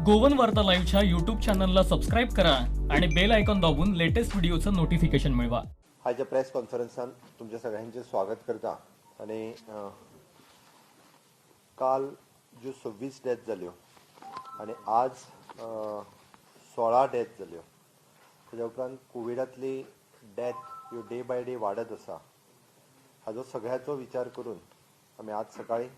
Goan वार्ता लाईव्हच्या YouTube चॅनलला सबस्क्राईब करा आणि बेल आयकॉन दाबून लेटेस्ट व्हिडिओचं नोटिफिकेशन मिळवा. आजच्या प्रेस कॉन्फरन्सान तुमच्या सगळ्यांचे स्वागत करता. आणि काल ज्यो 26 डेथ जाल्यो आणि आज 16 डेथ जाल्यो. ताच्या उपरांत कोविडांतली डेथ ह्यो डे बाय डे वाडत आसा. हाजो सगळ्याचो विचार करून आमी आज सकाळी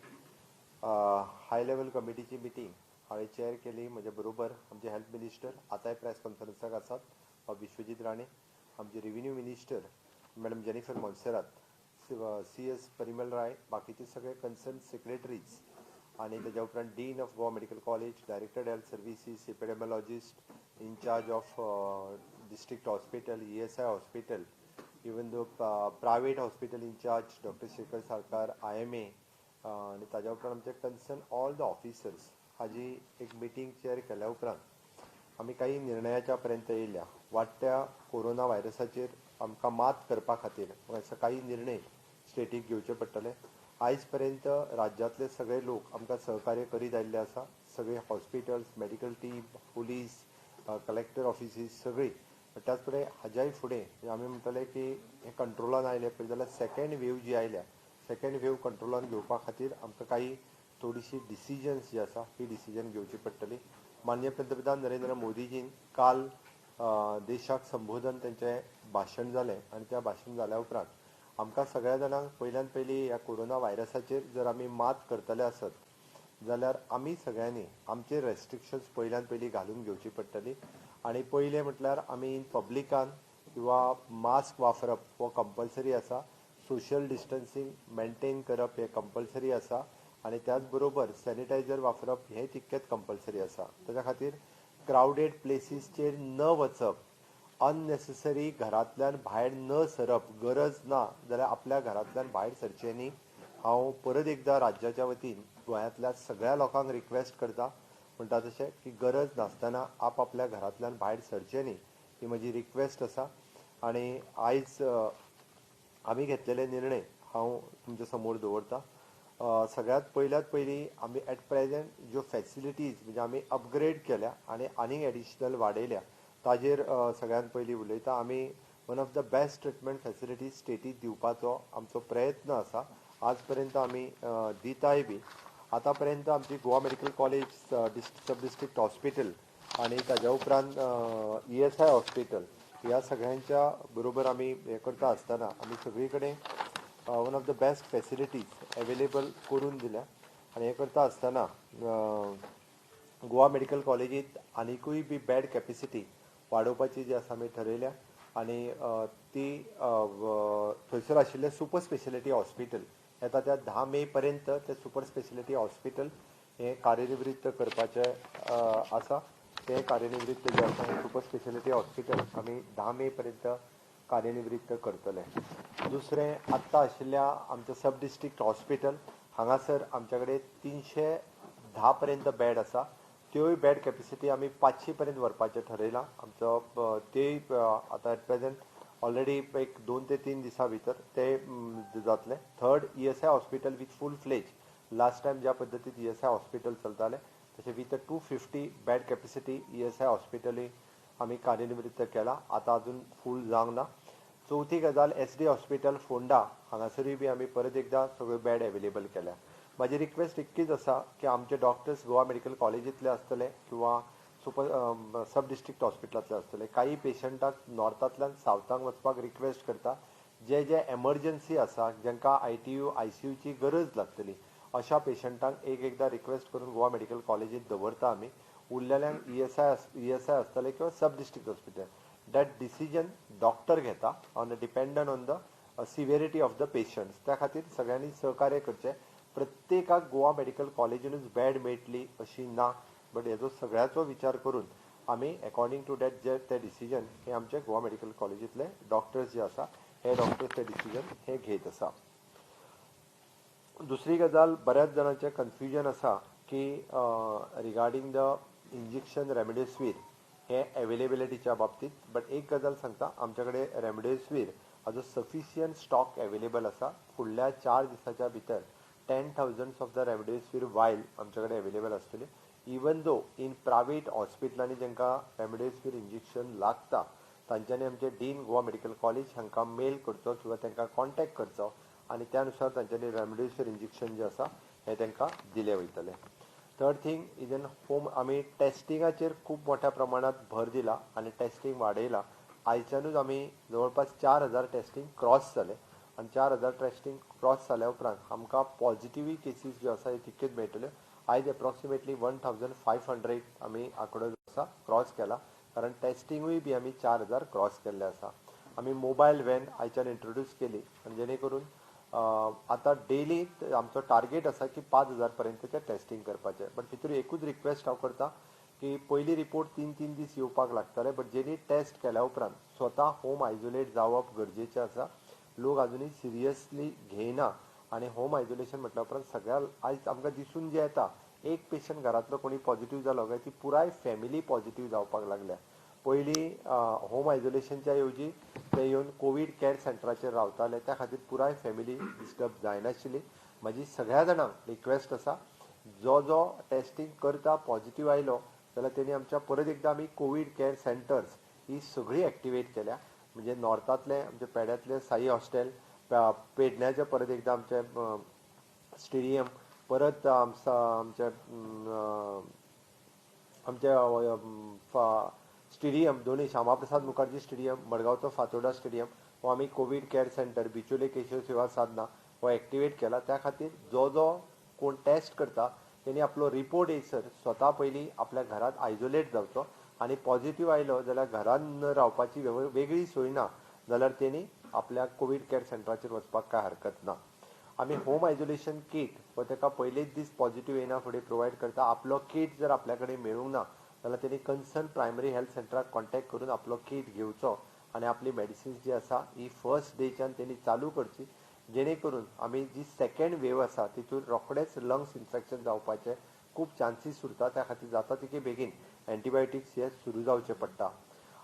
हाय लेवल कमिटीची मिटींग हांवें चेअर केली. म्हजे बरोबर आमचे हेल्थ मिनिस्टर आतांय प्रेस कॉन्फरन्साक आसात, विश्वजीत राणे, आमचे revenue minister madam Jennifer Monserrate, CS Parimal Rai, बाकीचे सगळे कन्सर्न सेक्रेटरीज आणि त्याच्या उपरांत dean of Goa medical college, director health services, epidemiologist, incharge of district hospital, ESI hospital, even though private hospital incharge doctor Shekhar Salkar, IMA, आणि ताच्या उपरांत आमचे कन्सर्न ऑल द ऑफिसर्स हाजी एक मिटींग चेअर केल्या उपरांत आमी काही निर्णयाच्या पर्यंत येयल्या. वाडट्या कोरोना व्हायरसाचेर आमकां मात करपा खातीर काही निर्णय स्टेटीक घेवचे पडटले. आयज पर्यंत राज्यांतले सगळे लोक आमकां सहकार्य करीत आयिल्ले आसा. सगळे hospitals, medical team, police, collector offices सगळी. त्याच कडेन हाज्याय फुडें आमी म्हणटले की हे कंट्रोलान आयले पळय जाल्यार सेकंड वेव जी आयल्या, सेकंड वेव कंट्रोलान घेवपा खातीर आमकां काही थोडीशी डिसिजन्स जी आसा ही डिसिजन घेवची पडटली. माननीय पंतप्रधान नरेंद्र मोदीजीन काल देशाक संबोधन तेंचें भाशण जालें आणि त्या भाशण जाल्या उपरांत आमकां सगळ्या जाणांक पयल्यान पयली ह्या कोरोना व्हायरसाचेर जर आमी मात करतले आसत जाल्यार आमी सगळ्यांनी आमचे रेस्ट्रिक्शन्स पयल्यान पयली घालून घेवची पडटली. आणि पयलें म्हटल्यार आमी इन पब्लिकान किंवा मास्क वापरप हो कंपल्सरी आसा. सोशल डिस्टन्सींग मेंटेन करप हे कंपल्सरी आसा. आणि त्याच बरोबर सॅनिटायझर वापरप हे तितकेच कंपल्सरी आसा. ताच्या खातीर क्रावडेड प्लेसीसचेर न वचप, अननेसेसरी घरांतल्यान भायर न सरप, गरज ना जाल्यार आपल्या घरांतल्यान भायर सरचें न्ही. हांव परत एकदां राज्याच्या वतीन गोंयांतल्या सगळ्या लोकांक रिक्वेस्ट करता, म्हणटा तशें की गरज नासतना आपल्या घरांतल्यान भायर सरचें न्ही ही म्हजी रिक्वेस्ट आसा. आणि आयज आमी घेतलेले निर्णय हांव तुमच्या समोर दवरता. सगळ्यात पयल्यात पयली आमी एट प्रेझेंट ज्यो फॅसिलिटीज म्हणजे आमी अपग्रेड केल्या आणि आनीक एडिशनल वाडयल्या ताजेर सगळ्यात पयली उलयता. आमी one of the best treatment facilities static दिवपाचो आमचो प्रयत्न आसा. आज पर्यंत आमी दिताय बी. आतां पर्यंत आमची गोवा मेडिकल कॉलेज, सब डिस्ट्रिक्ट हॉस्पिटल आणि ताज्या उपरांत ESI हॉस्पिटल ह्या सगळ्यांच्या बरोबर आमी हें करता आसतना आमी सगळी कडेन one of the best facilities available करून दिल्या. आणि हे करता आसतना गोवा मेडिकल कॉलेजींत आनिकूय बी बेड कॅपेसिटी वाडोवपाची जी आसा आमी ठरयल्या. आणि ती थंयसर आशिल्लें सुपर स्पेशलिटी हॉस्पिटल येता त्या 10 मे पर्यंत ते सुपर स्पेशलिटी हॉस्पिटल हें कार्यान्वित करपाचें आसा. तें कार्यान्वित जें आसा हें सुपर स्पेशलिटी हॉस्पिटल आमी 10 मे पर्यंत कार्यान्वित करतले. दुसरें आत्तां आशिल्ल्या आमच्या सब डिस्ट्रिक्ट हॉस्पिटल हांगासर आमच्या कडेन 310 पर्यंत बेड आसा. त्योय बेड कॅपेसिटी आमी 500 पर्यंत व्हरपाचें ठरयलां. आमचो तेय आतां एट प्रेझेंट ऑलरेडी एक 2 ते 3 दिसां भितर ते जातलें. थर्ड ESI हॉस्पिटल वीथ फूल फ्लेज. लास्ट टायम ज्या पद्दतीन ESI हॉस्पिटल चलतालें तशें वीथ 250 बेड कॅपेसिटी ESI हॉस्पिटलूय आमी कार्यान्वित केलां. आतां अजून फूल जावंक ना. चवथी गजाल SD हॉस्पिटल फोंडा हांगासरूय बी आमी परत एकदां सगळ्यो बेड अवेलेबल केल्या. म्हाजी रिक्वेस्ट इतकीच आसा की आमचे डॉक्टर्स गोवा मेडिकल कॉलेजींतले आसतले किंवा सब डिस्ट्रिक्ट हॉस्पिटलांतले आसतले. काही पेशंटाक नॉर्थांतल्यान सावथाक वचपाक रिक्वेस्ट करता. जे एमर्जन्सी आसा, जांकां ITU ICU ची गरज लागतली अशा पेशंटांक एकदां रिक्वेस्ट करून गोवा मेडिकल कॉलेजींत दवरता आमी. उरलेल्यांक ESI आसतले किंवा sub district hospital. That decision doctor घेता on dependent on the severity of the patients. त्या खातीर सगळ्यांनी सहकार्य करचें. प्रत्येकाक गोवा मेडिकल कॉलेजीनूच बेड मेळटली अशी ना, बट हेजो सगळ्याचो विचार करून आमी अकॉर्डिंग टू दॅट ते डिसिजन हे आमचे गोवा मेडिकल कॉलेजींतले डॉक्टर्स जे आसा हे डॉक्टर्स ते डिसिजन हे घेत आसा. दुसरी गजाल, बऱ्याच जाणांचें कन्फ्युजन आसा की रिगार्डींग द इंजेक्शन रेमडेसिवीर हे अवेलेबिलिटीच्या बाबतींत. बट एक गजाल सांगता, आमच्या कडेन रेमडेसिवीर हाजो सफिशियंट स्टॉक अवेलेबल आसा. फुडल्या 4 दिसाच्या भितर 10,000 ऑफ द रेमडेसिवीर वायल आमच्या कडेन अवेलेबल आसतली. इवन दो इन प्रायवेट हॉस्पिटलांनी जांकां रेमडेसिवीर इंजेक्शन लागता तांच्यांनी आमचे डीन गोवा मेडिकल कॉलेज हांकां मेल करचो किंवा तांकां कॉन्टॅक्ट करचो आनी त्या अनुसार तांच्यांनी रेमडेसिवीर इंजेक्शन जे आसा हे तांकां दिले वयतले. थर्ड थिंग इजन होम आमी टेस्टिंगाचेर खूब मोठ्या प्रमाणात भर दिला आनी टेस्टिंग वाडयला. आयच्यानूच आमी जवळपास 4,000 टेस्टिंग क्रॉस जाले आनी 4,000 टेस्टिंग क्रॉस जाल्या उपरांत आमकां पॉझिटिव्ह केसीस ज्यो आसा तितक्योच मेळटल्यो. आयज एप्रॉक्सिमेटली 1,500 आमी आंकडो जो आसा क्रॉस केला कारण टेस्टिंगूय बी आमी 4,000 क्रॉस केल्ले आसा. आमी मोबायल व्हॅन आयच्यान इंट्रोड्यूस केली आनी जेणे करून आतां डेली आमचो टार्गेट आसा की 5,000 पर्यंतचे टेस्टिंग करपाचें. बट भितर एकूच रिक्वेस्ट हांव करता की पयली रिपोर्ट 3 दीस येवपाक लागतले बट जेणी टेस्ट केल्या उपरांत स्वता होम आयसोलेट जावप गरजेचें आसा. लोक आजुनूय सिरियसली घेयना आनी होम आयसोलेशन म्हटल्या उपरांत सगळ्या आयज आमकां दिसून जे येता एक पेशंट घरांतलो कोणी पॉझिटिव्ह जालो काय ती पुराय फॅमिली पॉझिटिव्ह जावपाक लागल्या. पयलीं होम आयसोलेशनच्या येवजी ते येवन कोवीड कॅर सेंटराचेर रावताले त्या खातीर पुराय फॅमिली डिस्टर्ब जायनाशिल्ली. म्हाजी सगळ्या जाणांक रिक्वेस्ट आसा जो जो टेस्टिंग करता पॉझिटिव्ह आयलो जाल्यार तेणी आमच्या परत एकदां आमी कोवीड कॅर सेंटर्स ही सगळीं एक्टिवेट केल्या. म्हणजे नॉर्थांतले आमचे पेड्यांतले साई हॉस्टेल, पेडण्याचे परत एकदां आमचे स्टेडियम, परत आमचे स्टेडियम दोन्ही श्यामाप्रसाद मुखर्जी स्टेडियम, मडगांवचो फातोर्डा स्टेडियम हो आमी कोवीड कॅर सेंटर बिचोले केशव सेवा साधना हो एक्टिवेट केला. त्या खातीर जो जो कोण टेस्ट करता तेणी आपलो रिपोर्ट येयसर स्वता पयलीं आपल्या घरांत आयसोलेट जावचो आनी पॉझिटिव्ह आयलो जाल्यार घरांत रावपाची वेगळी सोय ना जाल्यार तेणी आपल्या कोवीड कॅर सेंटराचेर वचपाक कांय हरकत ना. आमी होम आयसोलेशन किट व ताका पयलेच दीस पॉझिटिव्ह येना फुडें प्रोवायड करता. आपलो किट जर आपल्या कडेन मेळूंक ना जाल्यार तेणी कन्सर्न प्रायमरी हेल्थ सेंटराक कॉन्टॅक्ट करून आपलो किट घेवचो आनी आपली मेडिसिन्स जी आसा ही फर्स्ट डेच्यान तेणी चालू करची जेणे करून आमी जी सेकंड वेव आसा तितून रोखडेंच लंग्स इन्फेक्शन जावपाचे खूब चान्सीस उरता. त्या खातीर जाता तितके बेगीन एंटीबायोटिक्स हे सुरू जावचे पडटा.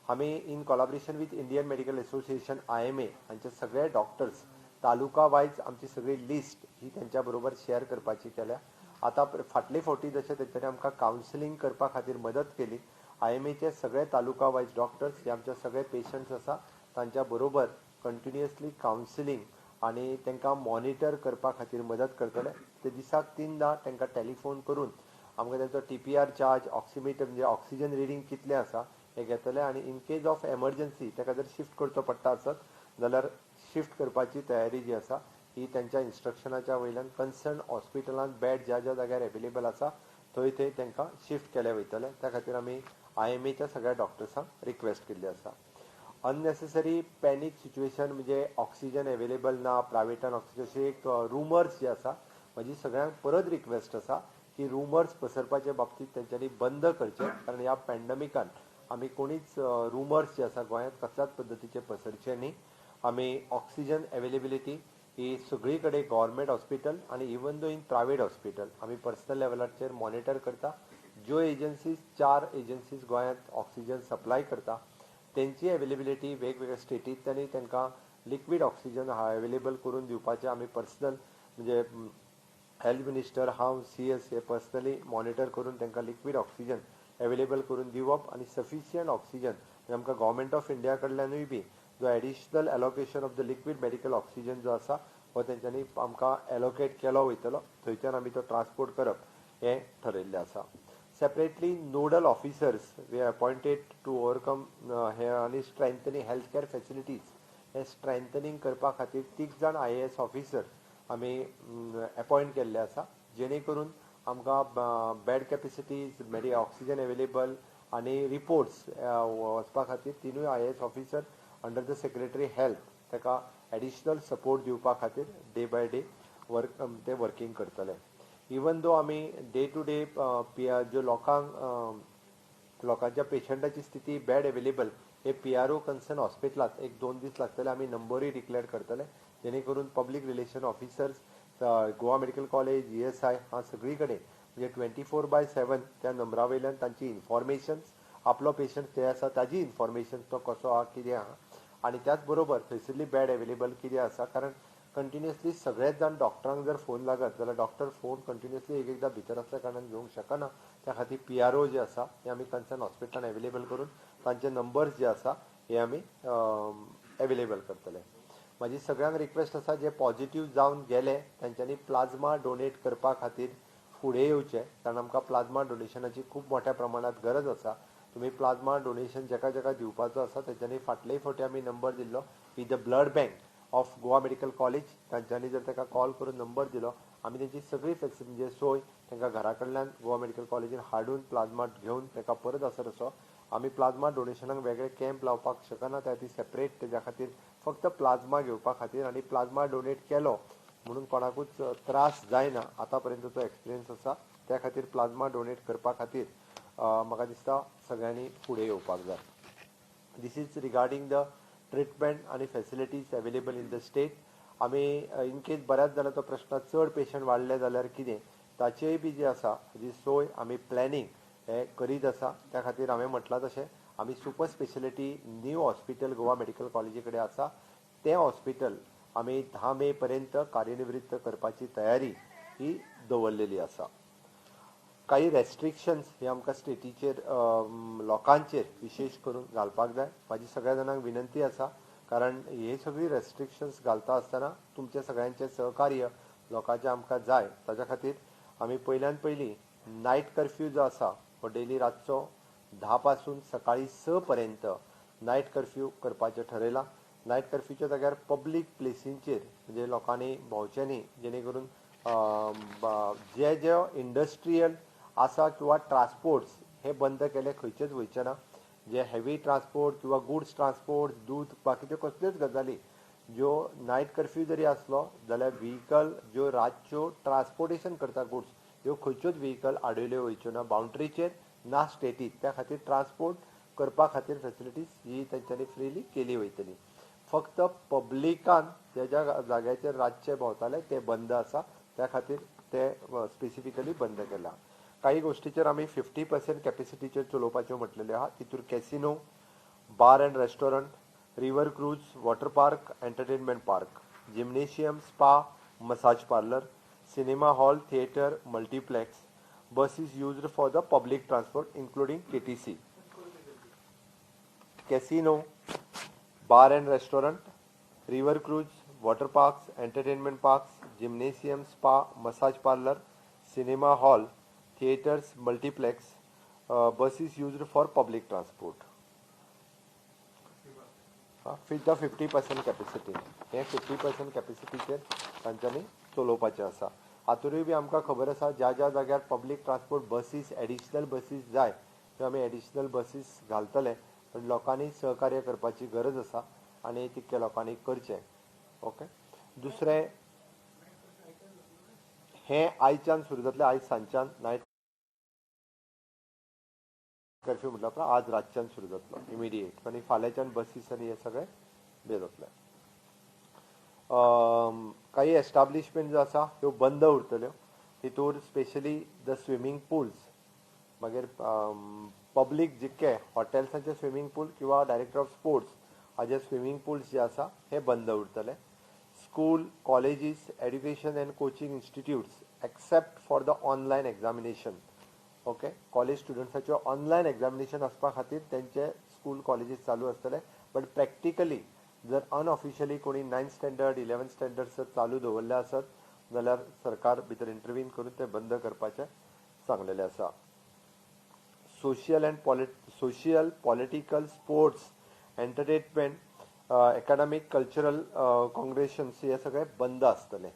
आमी in collaboration with Indian medical association IMA हांचे सगळे डॉक्टर्स तालुका वायज आमची सगळी लिस्ट ही तेंच्या बरोबर शेअर करपाची केल्या. आतां फाटले फावटी जशें तेंच्यांनी आमकां कावन्सिलींग करपा खातीर मदत केली. IMAचे सगळे तालुका वायज डॉक्टर्स हे आमचे सगळे पेशंट्स आसा तांच्या बरोबर कंटिन्युअसली कावन्सिलींग आनी तांकां मॉनिटर करपा खातीर मदत करतले. ते दिसाक 3दां तांकां टेलिफोन करून आमकां तांचो TPR चार्ज, ऑक्सिमीटर म्हणजे ऑक्सिजन रिडींग कितलें आसा हे घेतले आनी इन केस ऑफ एमर्जन्सी ताका जर शिफ्ट करचो पडटा आसत जाल्यार शिफ्ट करपाची तयारी जी आसा ही त्यांच्या इन्स्ट्रक्शनाच्या वयल्यान कन्सर्न हॉस्पिटलांत बेड ज्या ज्या जाग्यार एवेलेबल आसा थंय तांकां शिफ्ट केले वयतले. त्या खातीर आमी IMAच्या सगळ्या डॉक्टर्सांक रिक्वेस्ट केल्ली आसा. अननेसेसरी पॅनीक सिच्युएशन म्हणजे ऑक्सिजन एवेलेबल ना प्रायवेटान ऑक्सिजन अशें एक रुमर्स जे आसा म्हजी सगळ्यांक परत रिक्वेस्ट आसा की रुमर्स पसरपाच्या बाबतींत तेंच्यांनी बंद करचे कारण ह्या पॅन्डमिकान आमी कोणीच रुमर्स जे आसा गोंयांत कसल्याच पद्दतीचे पसरचे न्ही. आमी ऑक्सिजन एवेलेबिलिटी ही सगळी कडेन गव्हर्मेंट हॉस्पिटल आनी even though in private hospital आमी पर्सनल लेवलाचेर मॉनिटर करता. ज्यो एजन्सीज 4 एजन्सीज गोंयांत ऑक्सिजन सप्लाय करता तेंची एवेलेबिलिटी वेगवेगळ्या स्टेटींतल्यानी तांकां लिक्वीड ऑक्सिजन एवेलेबल करून दिवपाचें आमी पर्सनल म्हणजे हेल्थ मिनिस्टर हांव CS हे पर्सनली मॉनिटर करून तांकां लिक्वीड ऑक्सिजन एवेलेबल करून दिवप आनी सफिशियंट ऑक्सिजन आमकां गव्हर्मेंट ऑफ इंडिया कडल्यानूय बी जो additional allocation of the liquid medical oxygen जो आसा हो तेंच्यांनी आमकां एलोकेट केलो वयतलो थंयच्यान आमी तो ट्रान्सपोर्ट करप हें ठरयल्लें आसा. Separately nodal officers we appointed to overcome हे आनी स्ट्रेंथनिंग हेल्थ कॅर फेसिलिटीज हे स्ट्रेंथनिंग करपा खातीर 3 जाण IAS ऑफिसर आमी अपॉइंट केल्ले आसा जेणे करून आमकां बेड कॅपेसिटीज ऑक्सिजन एवेलेबल आनी रिपोर्ट्स वचपा खातीर 3 IAS officer under the secretary health ताका एडिशनल सपोर्ट दिवपा खातीर डे बाय डे ते वर्किंग करतले. इवन दो आमी डे टू डे ज्यो लोकांच्या पेशंटाची स्थिती बेड एवेलेबल हे PRO कन्सर्न हॉस्पिटलांत 1-2 दीस लागतले आमी नंबरूय डिक्लेअर करतले जेणे करून public relation officers Goa medical college ESI हां सगळी कडेन म्हणजे 24/7 त्या नंबरा वयल्यान तांची इन्फॉर्मेशन्स आपलो पेशंट खंय आसा ताजी इन्फॉर्मेशन तो कसो आहा कितें आहा आनी त्याच बरोबर थंयसरली बेड एवेलेबल कितें आसा कारण कंटिन्युअसली सगळेच जाण डॉक्टरांक जर फोन लागत जाल्यार डॉक्टर फोन कंटिन्युअसली एकदां भितर आसल्या कारणान घेवंक शकना त्या खातीर PRO जे आसा हे आमी कन्सर्न हॉस्पिटलान अवेलेबल करून तांचे नंबर्स जे आसा हे आमी अवेलेबल करतले. म्हाजी सगळ्यांक रिक्वेस्ट आसा जे पॉझिटिव्ह जावन गेले तांच्यांनी प्लाझ्मा डोनेट करपा खातीर फुडें येवचें, कारण आमकां प्लाझ्मा डोनेशनाची खूब मोठ्या प्रमाणात गरज आसा. तुम्ही प्लाझ्मा डोनेशन जेका जेका दिवपाचो आसा तेंच्यांनी फाटलेय फावटी आमी नंबर दिल्लो with the blood bank of Goa medical college. तांच्यांनी जर ताका कॉल करून नंबर दिलो आमी तेंची सगळी फॅसिलिटी म्हणजे सोय तांकां घरा कडल्यान गोवा मेडिकल कॉलेजीन हाडून प्लाझ्मा घेवन ताका परत असो आमी प्लाझ्मा डोनेशनाक वेगळे कॅम्प लावपाक शकना. त्या खातीर सेपरेट तेज्या खातीर फक्त प्लाझ्मा घेवपा खातीर आनी प्लाझ्मा डोनेट केलो म्हणून कोणाकूच त्रास जायना आतां पर्यंतचो एक्सपिरियन्स आसा. त्या खातीर प्लाझ्मा डोनेट करपा खातीर म्हाका दिसता सगळ्यांनी फुडें येवपाक जाय. दिस इज रिगार्डिंग द ट्रिटमेंट आनी facilities available in the state. आमी इन केस बऱ्याच जाणांचो प्रश्न चड पेशंट वाडले जाल्यार कितें ताचेय बी जे आसा जी सोय आमी प्लॅनिंग हे करीत आसा. त्या खातीर हांवें म्हटलां तशें आमी super speciality new hospital Goa medical कॉलेजी कडेन आसा. तें हॉस्पिटल आमी 10 मे पर्यंत कार्यनिवृत्त करपाची तयारी ही दवरलेली आसा. काही रेस्ट्रिक्शन्स हे आमकां स्टेटीचेर लोकांचेर विशेश करून घालपाक जाय. म्हाजी सगळ्या जाणांक विनंती आसा, कारण हे सगळी रेस्ट्रिक्शन्स घालता आसतना तुमचे सगळ्यांचे सहकार्य लोकांचे आमकां जाय. ताच्या खातीर आमी पयल्यान पयली नायट कर्फ्यू जो आसा हो डेली रातचो 10 पासून सकाळी 6 पर्यंत नायट कर्फ्यू करपाचें ठरयलां. नायट कर्फ्यूच्या जाग्यार पब्लीक प्लेसींचेर म्हणजे लोकांनी भोंवचें न्ही, जेणे करून जे इंडस्ट्रियल आसा किंवा ट्रान्सपोर्ट्स हे बंद केले, खंयचेच वयचे ना. जे हेवी ट्रान्सपोर्ट किंवा गुड्स ट्रान्सपोर्ट दूध बाकीच्यो कसल्योच गजाली ज्यो नायट कर्फ्यू जरी आसलो जाल्यार व्हेकल ज्यो रातच्यो ट्रान्सपोर्टेशन करता गुड्स ह्यो खंयच्योच व्हेकल आडयल्यो वयच्यो ना बाउंड्रीचेर ना स्टेटीत. त्या खातीर ट्रान्सपोर्ट करपा खातीर फॅसिलिटीज ही तेंच्यांनी फ्रीली केली वयतली. फक्त पब्लिकान ज्या जाग्याचेर रातचे भोंवताले ते बंद आसा, त्या खातीर ते स्पेसिफिकली बंद केला. काही गोष्टीचेर आमी 50% कॅपेसिटीचेर चलोवपाच्यो म्हटलेल्यो आहा. तितूर casino, bar and restaurant, river cruise, water park, entertainment park, gymnasium, spa, massage parlour, cinema hall, theatre, multiplex, buses used for the public transport including KTC, casino, bar and restaurant, river cruise, water parks, entertainment parks, gymnasium, spa, massage parlor, cinema hall, theaters, multiplex, buses used for public transport. With the 50% capacity. हे 50% कॅपेसिटीचेर तांच्यांनी चलोवपाचें आसा. हातूंतय बी आमकां खबर आसा ज्या ज्या जाग्यार public transport buses additional buses जाय त्यो आमी एडिशनल बसीस घालतले. पण लोकांनी सहकार्य करपाची गरज आसा आनी तितके लोकांनी करचें. ओके. दुसरें हे आयच्यान सुरू जातलें. आयज सांजच्यान नायट कर्फ्यू म्हटलं उपरांत आज रातच्यान सुरू जातलो इमिडिएट. आनी फाल्यांच्यान बसीस आनी हे सगळे बे जातले. काही एस्टाब्लिशमेंट जो आसा ह्यो बंद उरतल्यो. तितूर स्पेशली द स्विमींग पूल्स मागीर पब्लीक जितके हॉटेल्सांचे स्विमींग पूल किंवा डायरेक्टर ऑफ स्पोर्ट्स हाजे स्विमींग पूल्स जे आसा हे बंद उरतले. School, colleges, education and coaching institutes except for the online examination. Okay. College स्टुडंट्साच्यो ऑनलायन एग्जामिनेशन आसपा खातीर तेंचे स्कूल कॉलेजीस चालू आसतले. बट प्रॅक्टिकली जर अनऑफिशियली कोणी 9th स्टँडर्ड 11th स्टँडर्ड चालू दवरले आसत जाल्यार सरकार भितर इंटरव्हीन करून ते बंद करपाचें सांगलेलें आसा. Social political sports entertainment academic cultural congregations हे सगळे बंद आसतले.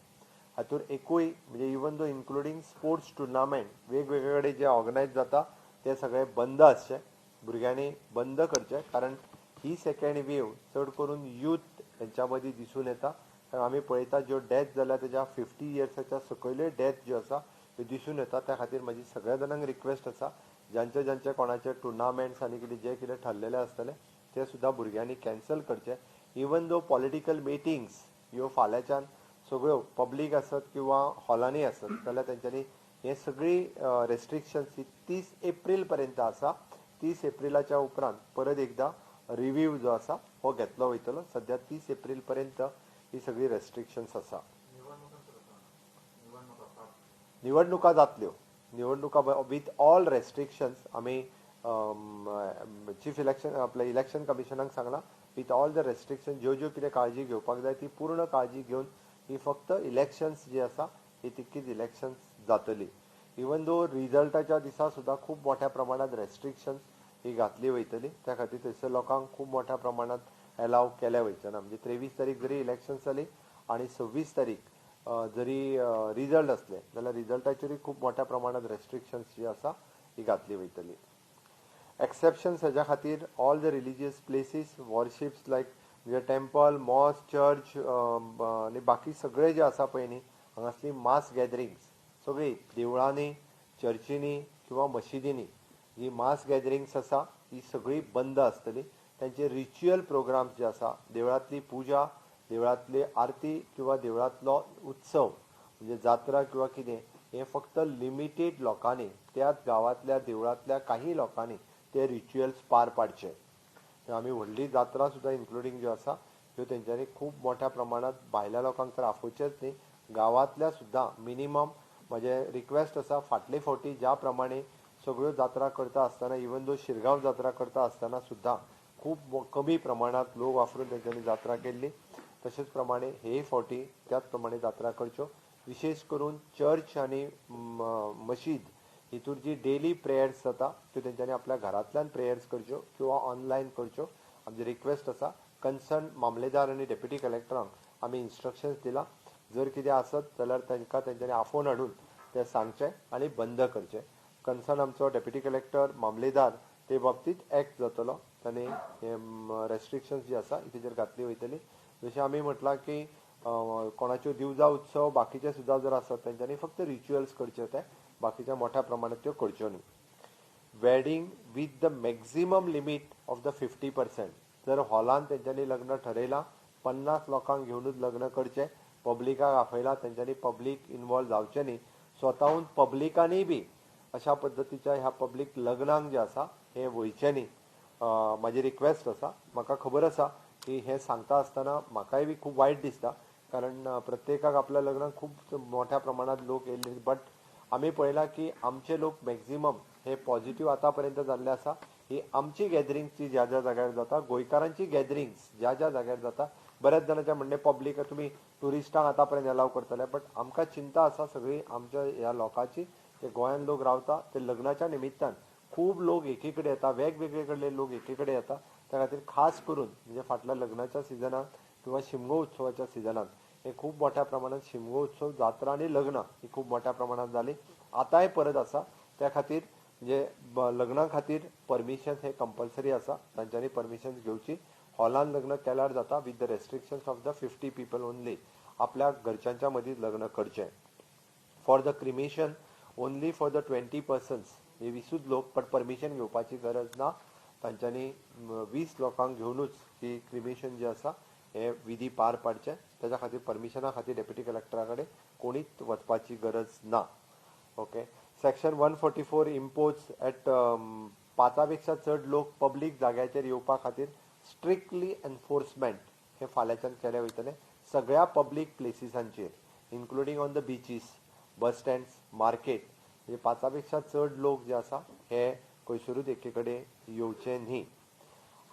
हातूर एकूय म्हणजे even though including sports tournament वेगवेगळे कडेन जे ऑर्गनायज जाता ते सगळे बंद आसचे. भुरग्यांनी बंद करचे, कारण ही सेकंड वेव चड करून यूथ हेंच्या मदीं दिसून येता. कारण आमी पळयता ज्यो डेथ जाल्या तेज्या 50 इयर्साच्या सकयल्यो डेथ ज्यो आसा ह्यो दिसून येता. त्या खातीर म्हाजी सगळ्या जाणांक रिक्वेस्ट आसा ज्यांचे कोणाचे टुर्नामेंट्स आनी कितें जे कितें ठरलेले आसतले ते सुद्दां भुरग्यांनी कॅन्सल करचे. इवन दो पॉलिटिकल मिटिंग्स ह्यो फाल्यांच्यान सगळ्यो पब्लीक आसत किंवा हॉलांनी आसत जाल्यार तेंच्यांनी हे सगळी रेस्ट्रिक्शन्स 30 एप्रील पर्यंत आसा. 30 एप्रिलाच्या उपरांत परत एकदा रिव्ह्यू जो आसा हो घेतलो वयतलो. सध्या 30 एप्रील पर्यंत ही सगळी रेस्ट्रिक्शन्स आसा. निवडणुका जातल्यो. निवडणुका विथ ऑल रेस्ट्रिक्शन्स आम्ही चीफ इलेक्शन आपल्या इलेक्शन कमिशनाक सांगला विथ ऑल द रेस्ट्रिक्शन ज्यो कितें काळजी घेवपाक जाय ती पूर्ण काळजी घेवन ही फक्त इलेक्शन्स जी आसा ही तितकीच इलेक्शन्स जातली. इवन दो रिजल्टाच्या दिसा सुद्दां खूब मोठ्या प्रमाणात रेस्ट्रिक्शन्स ही घातली वयतली. त्या खातीर थंयसर लोकांक खूब मोठ्या प्रमाणात अलाव केल्या वयचें ना. म्हणजे 23 तारीख जरी इलेक्शन्स जाली आनी 26 तारीख जरी रिजल्ट असले जाल्यार रिजल्टाचेरूय खूब मोठ्या प्रमाणात रेस्ट्रिक्शन्स जी आसा ही घातली वयतली. एक्सेप्शन्स हेज्या खातीर all the religious places worships like म्हणजे टेम्पल मॉस्क चर्च आनी बाकी सगळे जे आसा पळय न्ही हांगासली मास गॅदरिंग्स सगळी देवळांनी चर्चींनी किंवा मशिदींनी जी मास गॅदरिंग्स आसा ही सगळी बंद आसतली. तांचे रिच्युअल प्रोग्राम्स जे आसा देवळांतली पुजा देवळांतली आरती किंवा देवळांतलो उत्सव म्हणजे जात्रा किंवा कितें हें फक्त लिमिटेड लोकांनी त्याच गांवांतल्या देवळांतल्या काही लोकांनी ते रिच्युअल्स पार पाडचे. आमी व्हडली जात्रा सुद्दां इन्क्लुडींग ज्यो आसा ह्यो तेंच्यांनी खूब मोठ्या प्रमाणात भायल्या लोकांक तर आफोवचेच न्ही गांवांतल्या सुद्दां मिनिमम म्हजे रिक्वेस्ट आसा फाटले फावटी ज्या प्रमाणे सगळ्यो जात्रा करता आसतना इवन दो शिरगांव जात्रा करता आसतना सुद्दां खूब कमी प्रमाणात लोक वापरून तेंच्यांनी जात्रा केल्ली. तशेंच प्रमाणे हेय फावटी त्याच प्रमाणे जात्रा करच्यो. विशेष करून चर्च आनी मशीद हितूर जी डेली प्रेयर्स जाता त्यो तेंच्यांनी आपल्या घरांतल्यान प्रेयर्स करच्यो किंवा ऑनलायन करच्यो. आमची रिक्वेस्ट आसा कन्सर्न मामलेदार आनी डेप्युटी कलेक्टरांक आमी इन्स्ट्रक्शन्स दिला जर कितें आसत जाल्यार तांकां तेंच्यांनी आफोवन हाडून ते सांगचे आनी बंद करचे. कन्सर्न आमचो डेप्युटी कलेक्टर मामलेदार ते बाबतींत एक्ट जातलो तांणी रेस्ट्रिक्शन्स जी आसा तेजेर घातली वयतली. जशें आमी म्हटलां की कोणाच्यो दिवजा उत्सव बाकीचे सुद्दां जर आसत तेंच्यांनी फक्त रिच्युअल्स करचे ते बाकीच्या मोठ्या प्रमाणात त्यो करच्यो न्ही. Wedding with the maximum limit of the 50%. जर हॉलान तेंच्यांनी लग्न ठरयलां 50 लोकांक घेवनूच लग्न करचें पब्लिकाक आपयलां तेंच्यांनी पब्लीक इनवॉल्व जावचें न्ही. स्वताहून पब्लिकांनी बी अशा पद्दतीच्या ह्या पब्लीक लग्नांक जे आसा हें वयचें न्ही. म्हाजी रिक्वेस्ट आसा. म्हाका खबर आसा की हें सांगता आसतना म्हाकाय बी खूब वायट दिसता कारण प्रत्येकाक आपल्या लग्नाक खूब मोठ्या प्रमाणात लोक येयल्ले बट आमी पळयलां की आमचे लोक मॅक्झिमम हे पॉझिटिव्ह आतां पर्यंत जाल्ले आसा. ही आमची गॅदरिंग्स ज्या ज्या जाग्यार जाता गोंयकारांची गॅदरिंग्स ज्या ज्या जाग्यार जाता बऱ्याच जाणांचें म्हणणें पब्लीक तुमी ट्युरिस्टांक आतां पर्यंत अलाव करतले बट आमकां चिंता आसा सगळी आमच्या ह्या लोकांची जे गोंयांत लोक रावता ते लग्नाच्या निमित्तान खूब लोक एकी कडेन येता वेगवेगळे कडले लोक एकी कडेन येता. त्या खातीर खास करून म्हणजे फाटल्या लग्नाच्या सिजनांत किंवा शिमगो उत्सवाच्या सिजनांत हे खूब मोठ्या प्रमाणात शिमगो उत्सव जात्रा आनी लग्नां ही खूब मोठ्या प्रमाणात जाली. आतांय परत आसा. त्या खातीर म्हणजे लग्ना खातीर परमिशन हे कंपल्सरी आसा. तांच्यांनी परमिशन घेवची. हॉलान लग्न केल्यार जाता with the restrictions of the 50 people only. आपल्या घरच्यांच्या मदीं लग्न करचें. For the cremation only for the 20 persons हे 20 लोक बट परमिशन घेवपाची गरज ना. तांच्यांनी 20 लोकांक घेवनूच ही क्रिमेशन जे आसा हे विधी पार पाडचे. ताच्या खातीर परमिशना खातीर डेप्युटी कलेक्टरा कडेन कोणीच वचपाची गरज ना. ओके. सेक्शन 144 इम्पोज एट 5 पेक्षा चड लोक पब्लीक जाग्याचेर येवपा खातीर स्ट्रिक्टली एनफोर्समेंट हे फाल्यांच्यान केले वयतले सगळ्या पब्लीक प्लेसिसांचेर including on the beaches bus stands market. म्हणजे 5 पेक्षा चड लोक जे आसा हे खंयसरूच एके कडेन येवचे न्ही.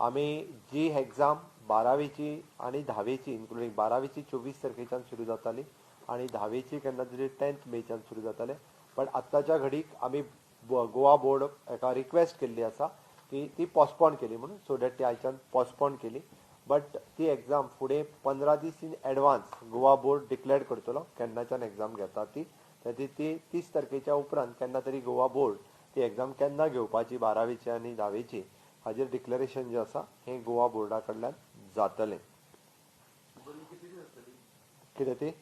आमी जी एग्जाम 12वीची आनी 10वीची इन्क्लुडींग 12वीची 24 तारखेच्यान सुरू जाताली आनी 10वीची केन्ना तरी 10th मेच्यान सुरू जाताले बट आत्ताच्या घडीक आमी गोवा बोर्ड एका रिक्वेस्ट केल्ली आसा की ती पोस्टपोन केली म्हणून सो डॅट ती आयच्यान पोस्टपोन केली. बट ती एग्जाम फुडें 15 दीस in advance Goa board declare करतलो केन्नाच्यान एग्जाम घेता ती. ती 30 तारखेच्या उपरांत केन्ना तरी गोवा बोर्ड ती एग्जाम केन्ना घेवपाची 12वीची आनी 10वीची हाजेर डिक्लेरेशन जें आसा हें गोवा बोर्डा कडल्यान जातलें. कितें ती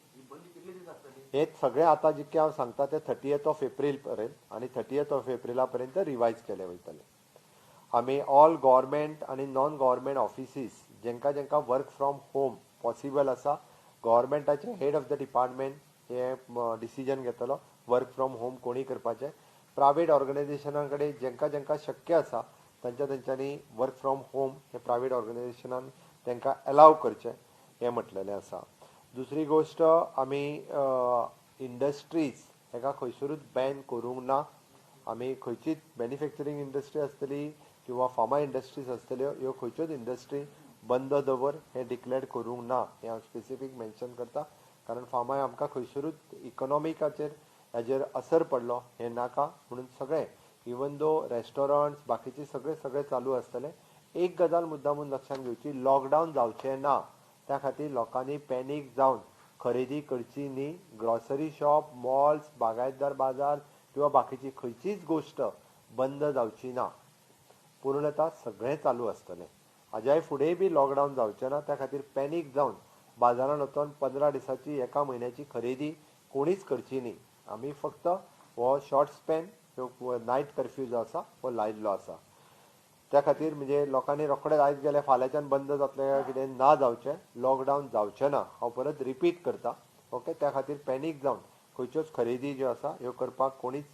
हे सगळें आतां जितकें हांव सांगता ते 30th एप्रील पर्यंत आनी 30th एप्रिला पर्यंत रिवायज केले वयतले. आमी ऑल गव्हर्मेंट आनी नॉन गव्हर्मेंट ऑफिसीस जेंका वर्क फ्रॉम होम पॉसिबल आसा गव्हर्मेंटाचे हेड ऑफ द डिपार्टमेंट हे डिसिजन घेतलो वर्क फ्रॉम होम कोणी करपाचें. प्रायवेट ऑर्गनायझेशनां कडेन जेंका शक्य आसा तेंच्यांनी वर्क फ्रॉम होम हे प्रायवेट ऑर्गनायझेशनान तांकां अलाव करचें हें म्हटलेलें आसा. दुसरी गोश्ट आमी इंडस्ट्रीज हेका खंयसरूच बॅन करूंक ना. आमी खंयचीच मॅन्युफॅक्चरींग इंडस्ट्री आसतली किंवा फार्मा इंडस्ट्रीज आसतल्यो ह्यो खंयच्योच इंडस्ट्री बंद दवर हें डिक्लेअर करूंक ना हें हांव स्पेसिफीक मेन्शन करता. कारण फार्मा आमकां खंयसरूच इकॉनॉमिकाचेर हाजेर असर पडलो हें नाका म्हणून सगळें इवन दो रेस्टॉरंट्स बाकीचे सगळें चालू आसतलें. एक गजाल मुद्दामून लक्षांत घेवची, लॉकडावन जावचें ना त्या खातीर लोकांनी पॅनीक जावन खरेदी करची न्ही. ग्रॉसरी शॉप, मॉल्स, बागायतदार बाजार किंवा बाकीची खंयचीच गोश्ट बंद जावची ना. पूर्णता सगळें चालू आसतलें. हाज्याय फुडेंय बी लॉकडावन जावचें ना त्या खातीर पॅनीक जावन बाजारांत वचोन 15 दिसाची एका म्हयन्याची खरेदी कोणीच करची न्ही. आमी फक्त हो शॉर्ट स्पॅन नायट कर्फ्यू जो आसा हो लायिल्लो आसा. त्या खातीर म्हणजे लोकांनी रोखडेच आयज गेले फाल्यांच्यान बंद जातलें कितें ना जावचें, लॉकडावन जावचें ना. हांव परत रिपीट करता. ओके, त्या खातीर पॅनीक जावन खंयच्योच खरेदी ज्यो आसा ह्यो करपाक कोणीच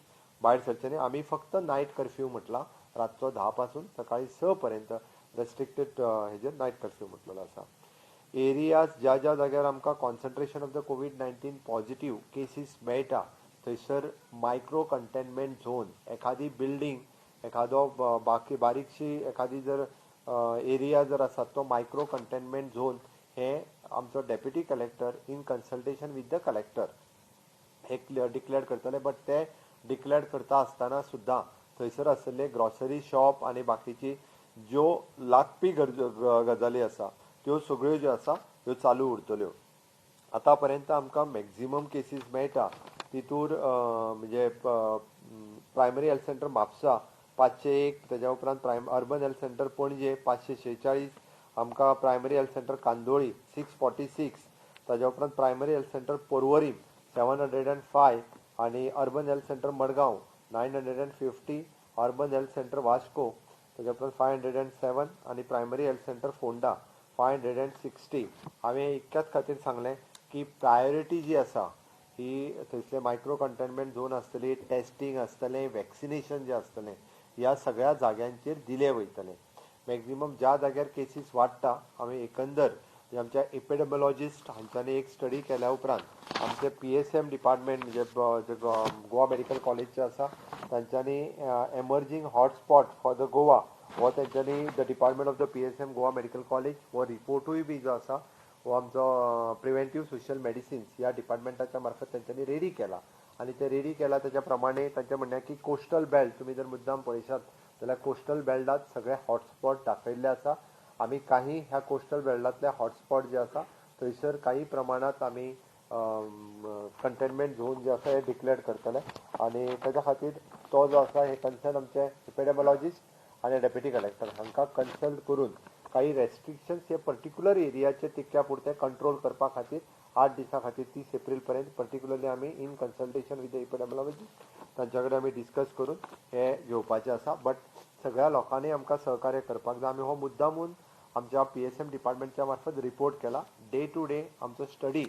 भायर सरचें न्ही. आमी फक्त नायट कर्फ्यू म्हटला, रातचो 10 पासून सकाळी 6 पर्यंत रेस्ट्रिक्टेड हेजेर नायट कर्फ्यू म्हटलेलो आसा. एरियाज ज्या जाग्यार आमकां concentration of the covid positive cases मेळटा थंयसर मायक्रो कंटेनमेंट झोन, एखादी बिल्डींग, एखादो बारीकशी एखादी जर एरिया जर आसा तो मायक्रो कंटेनमेंट झोन हे आमचो deputy collector in consultation with the collector हे डिक्लेअर करतले. बट ते डिक्लेअर करता आसतना सुद्दां थंयसर आसतले ग्रॉसरी शॉप आनी बाकीची ज्यो लागपी गजाली आसा त्यो सगळ्यो ज्यो आसा ह्यो चालू उरतल्यो. आतां पर्यंत आमकां मॅक्झिमम केसीस मेळटा तितूर म्हणजे प्रायमरी हेल्थ सेंटर म्हापसा 501, तेज्या उपरांत अर्बन हेल्थ सेंटर पणजे 546, आमकां प्रायमरी हेल्थ सेंटर कांदोळी 646, ताज्या उपरांत प्रायमरी हेल्थ सेंटर पर्वरी 705 आनी urban health centre Madgaon 950, urban health centre Vasco ताज्या उपरांत 507 आनी प्रायमरी हेल्थ सेंटर फोंडा 560. हांवें इतक्याच खातीर सांगलें की प्रायोरिटी जी आसा ही थंयसले मायक्रो कंटेनमेंट झोन आसतली, टेस्टिंग आसतलें, वॅक्सिनेशन जें आसतलें ह्या सगळ्या जाग्यांचेर दिले वयतले. मॅक्झिमम ज्या जाग्यार केसीस वाडटा हांवें एकंदर आमच्या एपिडेमोलॉजिस्ट हांच्यांनी एक स्टडी केल्या उपरांत आमचे PSM डिपार्टमेंट म्हणजे गोवा मेडिकल कॉलेज जे आसा तांच्यांनी एमर्जींग हॉटस्पॉट फॉर द गोवा हो तेंच्यांनी the department of the PSM Goa medical college हो रिपोर्टूय बी जो आसा हो आमचो प्रिव्हेंटीव सोशल मेडिसिन्स ह्या डिपार्टमेंटाच्या मार्फत तेंच्यांनी रेडी केला. आनी ते रेडी केला तेच्या प्रमाणे तांचें म्हणणें की कोस्टल बेल्ट तुमी जर मुद्दाम पळयशात जाल्यार कोस्टल बेल्टात सगळे हॉटस्पॉट दाखयल्ले आसा. आमी काही ह्या कोस्टल बेल्टातले हॉटस्पॉट जे आसा थंयसर काही प्रमाणात आमी कंटेनमेंट झोन जे आसा हे डिक्लेअर करतले. आनी ताच्या खातीर तो जो आसा हे कन्सर्न आमचे एपिडेमोलॉजिस्ट आनी डेप्युटी कलेक्टर हांकां कन्सल्ट करून काही रेस्ट्रिक्शन्स हे पर्टिक्युलर एरियाचे तितक्या पुरते कंट्रोल करपा खातीर 8 दिसां खातीर 30 एप्रील पर्यंत पर्टिक्युलरली आमी in consultation with the epidemiologist तांच्या कडेन आमी डिस्कस करून हे घेवपाचें आसा. बट सगळ्या लोकांनी आमकां सहकार्य करपाक जाय. आमी हो मुद्दामून आमच्या PSM डिपार्टमेंटच्या मार्फत रिपोर्ट केला. डे टू डे आमचो स्टडी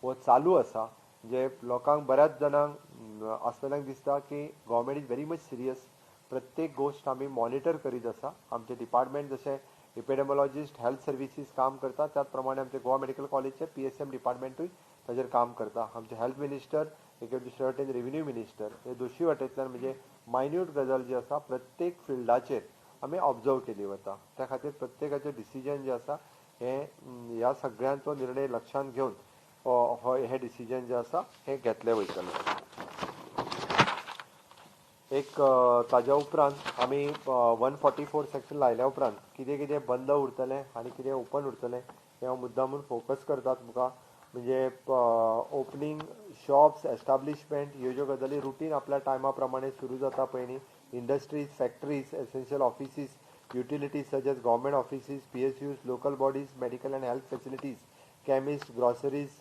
हो चालू आसा. जे लोकांक बऱ्याच जाणांक आसतल्यांक दिसता की government is very much serious. प्रत्येक गोश्ट आमी मॉनिटर करीत आसा. आमचे डिपार्टमेंट जशें एपिडेमोलॉजिस्ट हेल्थ सर्विसीस काम करता त्याच प्रमाणे आमचे गोवा मेडिकल कॉलेजचे PSM डिपार्टमेंटूय ताजेर काम करता. आमचे हेल्थ मिनिस्टर एके दुसरे वटेन रेव्हेन्यू मिनिस्टर हे दोशी वटेंतल्यान म्हणजे मायन्यूट गजाल जी आसा प्रत्येक फिल्डाचेर आमी ऑब्जर्व केली वता. त्या खातीर प्रत्येकाचें डिसिजन जें आसा हे ह्या सगळ्यांचो निर्णय लक्षांत घेवन हे डिसिजन जें आसा हे घेतलें वयतलें. एक ताज्या उपरांत आमी 144 सेक्शन लायल्या उपरांत कितें कितें बंद उरतलें आनी कितें ओपन उरतलें हें हांव मुद्दामून फोकस करता तुमकां. म्हणजे ओपनिंग शॉप्स, एस्टाब्लिशमेंट ह्यो ज्यो गजाली रुटीन आपल्या टायमा प्रमाणे सुरू जाता पळय न्ही, industries, factories, essential offices, utilities such as government offices, PSUs, local bodies, medical and health facilities, chemist, groceries,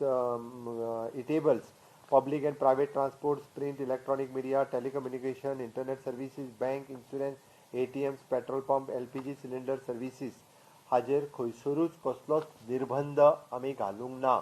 eatables, public and private transports, print, electronic media, telecommunication, internet services, bank, insurance, ATMs, petrol pump, LPG cylinder services हाजेर खंयसरूच कसलोच निर्बंध आमी घालूंक ना.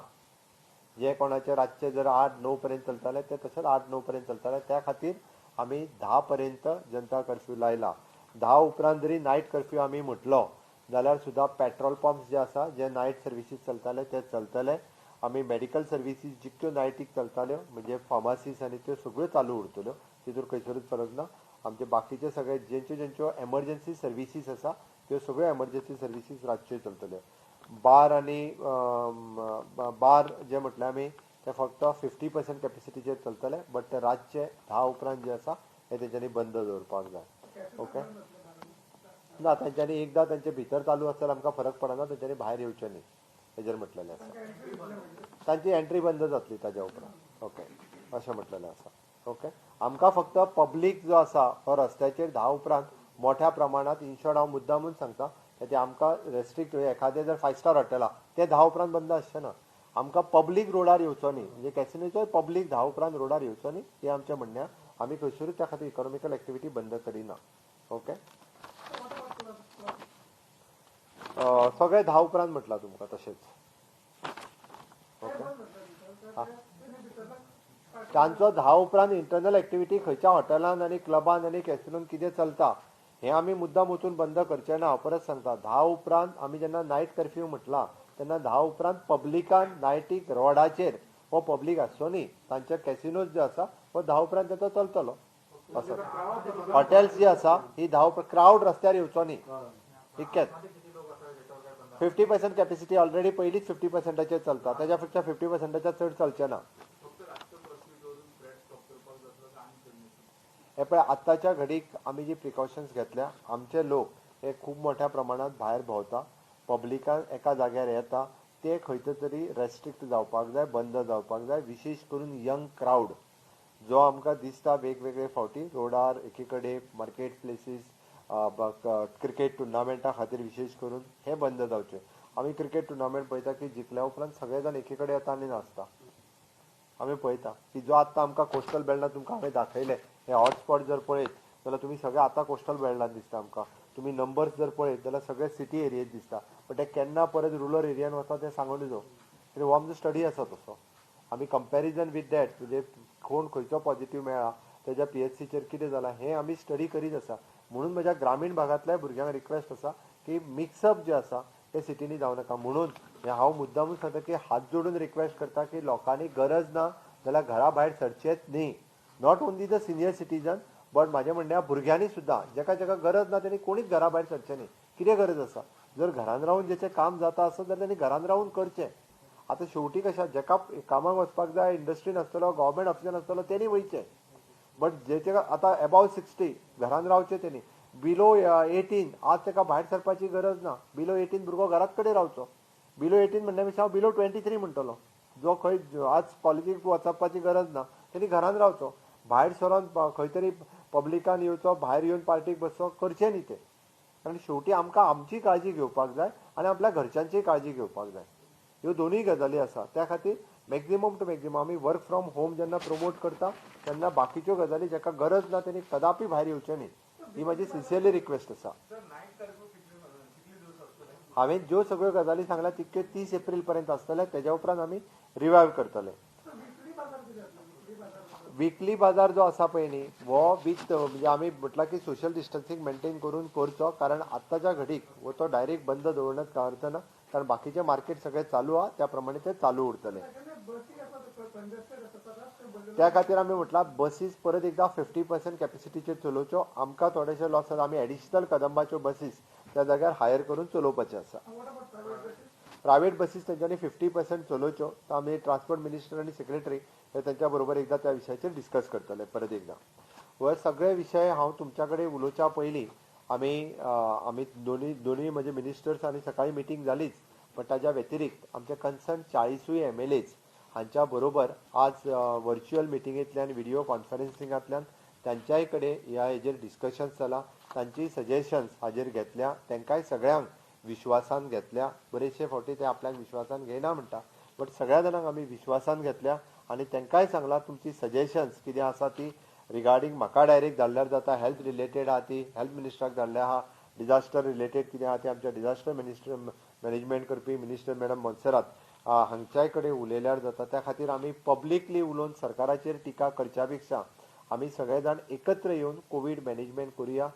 जे कोणाचे रातचे जर 8-9 पर्यंत चलताले ते तशेंच 8-9 पर्यंत चलताले. त्या खातीर आमी 10 पर्यंत जनता कर्फ्यू लायला. 10 उपरांत जरी नायट कर्फ्यू आमी म्हटलो जाल्यार सुद्दां पेट्रोल पंप्स जे आसा जे नायट सर्विसीस चलताले ते चलतले. आमी मेडिकल सर्विसीस जितक्यो नायटीक चलताल्यो म्हणजे फार्मासीस आनी त्यो सगळ्यो चालू उरतल्यो, तितूर खंयसरूच फरक ना. आमचे बाकीचे सगळे ज्यांच्यो एमर्जन्सी सर्विसीस आसा त्यो सगळ्यो एमर्जन्सी सर्विसीस रातच्यो चलतल्यो. बार आनी बार जे म्हटलें आमी ते फक्त 50% कॅपॅसिटीचेर चलतले, बट ते रातचे 10 उपरांत जे आसा हे तेंच्यांनी बंद दवरपाक जाय. ओके, ना तेंच्यांनी एकदां तेंचे भितर चालू आसल्यार आमकां फरक पडना, तेंच्यांनी भायर येवचें न्ही हेजेर म्हटलेलें आसा. तांची एंट्री बंद जातली ताज्या उपरांत. ओके, अशें म्हटलेलें आसा. ओके, आमकां फक्त पब्लीक जो आसा हो रस्त्याचेर 10 उपरांत मोठ्या प्रमाणात इनशॉर्ट हांव मुद्दामून सांगता ते आमकां रेस्ट्रिक्ट एखादें जर 5 स्टार हॉटेल आहा ते 10 उपरांत बंद आसचें ना. आमकां पब्लीक रोडार येवचो न्ही, म्हणजे कॅसिनोचोय पब्लीक 10 उपरांत रोडार येवचो न्ही हे आमचें म्हणणें. आमी खंयसरूच त्या खातीर इकॉनॉमिकल एक्टिविटी बंद करिना. ओके, सगळे 10 उपरांत म्हटलां तुमकां तशेंच. ओके, तांचो 10 उपरांत इंटरनल एक्टिविटी खंयच्या हॉटेलांत आनी क्लबांत आनी कॅसिनोन कितें चलता हे आमी मुद्दाम वचून बंद करचे ना. हांव परत सांगता, 10 उपरांत आमी जेन्ना नायट कर्फ्यू म्हटला तेन्ना 10 उपरांत पब्लिकान नायटीक रोडाचेर हो पब्लीक आसचो न्ही. तांचे कॅसिनोज जे आसा हो 10 उपरांत तेचो चलतलो. असो हॉटेल्स जी आसा ही 10 उपरांत क्रावड रस्त्यार येवचो न्ही. इतकेंच. 50% कॅपॅसिटी ऑलरेडी पयलींच 50%चेर चलता, तेज्या पेक्षा 50%च्या चड चलचें ना. हे पळय आत्ताच्या घडीक आमी जी प्रिकॉशन्स घेतल्या, आमचे लोक हे खूब मोठ्या प्रमाणात भायर भोंवता, पब्लिकान एका जाग्यार येता, ते खंय तरी रेस्ट्रिक्ट जावपाक जाय, बंद जावपाक जाय. विशेश करून यंग क्रावड जो आमकां दिसता वेगवेगळे फावटी रोडार एके कडेन मार्केट प्लेसीस क्रिकेट टुर्नामेंटा खातीर विशेश करून हे बंद जावचे. आमी क्रिकेट टुर्नामेंट पळयता की जिखल्या उपरांत सगळे जाण एके कडेन येता आनी नाचता. आमी पळयता की जो आत्तां आमकां कोस्टल बेल्टांत तुमकां हांवें दाखयले हे हॉटस्पॉट जर पळयत जाल्यार तुमी सगळे आतां कोस्टल बेल्टांत दिसता आमकां. तुमी नंबर्स जर पळयत जाल्यार सगळे सिटी एरियेत दिसता, बट ते केन्ना परत रुरल एरियान वता तें सांगून दिजो. कित्याक हो आमचो स्टडी आसा तसो. आमी कंपॅरिजन वीथ दॅट म्हणजे कोण खंयचो पॉझिटिव्ह मेळ्ळा तेज्या PHCचेर कितें जालां हें आमी स्टडी करीत आसा. म्हणून म्हज्या ग्रामीण भागांतल्या भुरग्यांक रिक्वेस्ट आसा की मिक्सअप जे आसा ते सिटीनी जावं नाका. म्हणून हांव मुद्दामूच सांगता की हात जोडून रिक्वेस्ट करता की लोकांनी गरज ना जाल्यार घरा भायर सरचेच न्ही. Not only the senior citizen but म्हाजें म्हणणें भुरग्यांनी सुद्दां जेका जेका गरज ना तेणी कोणीच घरा भायर सरचें न्ही. कितें गरज आसा? जर घरान रावन जेचें काम जाता आसत जाल्यार तेणी घरान रावन करचें. आतां शेवटी कशें जेका कामाक वचपाक जाय, इंडस्ट्रीन आसतलो, गव्हर्मेंट ऑफिसान आसतलो तेणी वयचें. बट जेचे आतां अबाव 60 घरान रावचें तेणी. बिलो 18 आज ताका भायर सरपाची गरज ना. बिलो 18 भुरगो घरात कडेन रावचो. बिलो 18 म्हणल्या पेक्षा हांव बिलो 23 म्हणटलो. जो खंय आज कॉलेजीक वचपाची गरज ना तेणी घरान रावचो. भायर सरोन खंय तरी पब्लिकान येवचो, भायर येवन पार्टीक बसचो करचें न्ही तें. कारण शेवटी आमकां आमची काळजी घेवपाक जाय आनी आपल्या घरच्यांची काळजी घेवपाक जाय. ह्यो दोनूय गजाली आसा. त्या खातीर मॅक्झिमम टू मॅक्झिमम आमी वर्क फ्रॉम होम जेन्ना प्रमोट करता तेन्ना बाकीच्यो गजाली जेका गरज ना तेणी कदापी भायर येवचें न्ही. ही म्हाजी सिन्सियरली रिक्वेस्ट आसा. हांवें ज्यो सगळ्यो गजाली सांगल्या तितक्यो 30 एप्रील पर्यंत आसतले, तेज्या उपरांत आमी रिवायव करतले. विकली बाजार जो आसा पळय न्ही हो विथ म्हणजे आमी म्हटलां की सोशल डिस्टन्सिंग मेंटेन करून करचो. कारण आत्ताच्या घडीक वो तो डायरेक्ट बंद दवरण्यात काय अर्थ ना. कारण बाकीचे मार्केट सगळे चालू आहा त्या प्रमाणे ते चालू उरतले. त्या खातीर आमी म्हटलां बसीस परत एकदा 50% कॅपॅसिटीचेर चलोवच्यो. आमकां थोडेशे लॉस आमी एडिशनल कदंबाच्यो बसीस त्या जाग्यार हायर करून चलोवपाचे आसा. प्रायवेट बसीस तेंच्यांनी 50% चलोवच्यो. तो आमी ट्रान्सपोर्ट मिनिस्टर आनी सेक्रेटरी हे तेंच्या बरोबर एकदा त्या विशयाचेर डिस्कस करतले परत एकदा. हो सगळे विशय हांव तुमच्या कडेन उलोवच्या पयलीं आमी दोनूय म्हणजे मिनिस्टर्स आनी सकाळी मिटींग जालीच, पण ताच्या व्यतिरिक्त आमचे कन्सर्न 40 MLAs हांच्या बरोबर आज व्हर्च्युअल मिटिंगेंतल्यान व्हिडिओ कॉन्फरन्सिंगांतल्यान तांच्याय कडेन ह्या हेजेर डिस्कशन्स जाला. तांची सजेशन्स हाजेर घेतल्या. तांकांय सगळ्यांक विश्वासान घेतल्या. बरेचशे फावटी ते आपल्याक विश्वासान घेयना म्हणटा, बट सगळ्या जाणांक आमी विश्वासान घेतल्या आनी तांकांय सांगलां तुमची सजेशन्स कितें आसा ती रिगार्डींग म्हाका डायरेक्ट धाडल्यार जाता. हेल्थ रिलेटेड आहा ती हेल्थ मिनिस्टराक धाडल्या आहा. डिजास्टर रिलेटेड कितें आहा ते आमच्या डिजास्टर मिनिस्टर मॅनेजमेंट करपी मिनिस्टर मॅडम मोन्सेरात हांच्याय कडेन उलयल्यार जाता. त्या खातीर आमी पब्लिकली उलोवन सरकाराचेर टिका करच्या पेक्षा आमी सगळे जाण एकत्र येवन कोवीड मॅनेजमेंट करुया.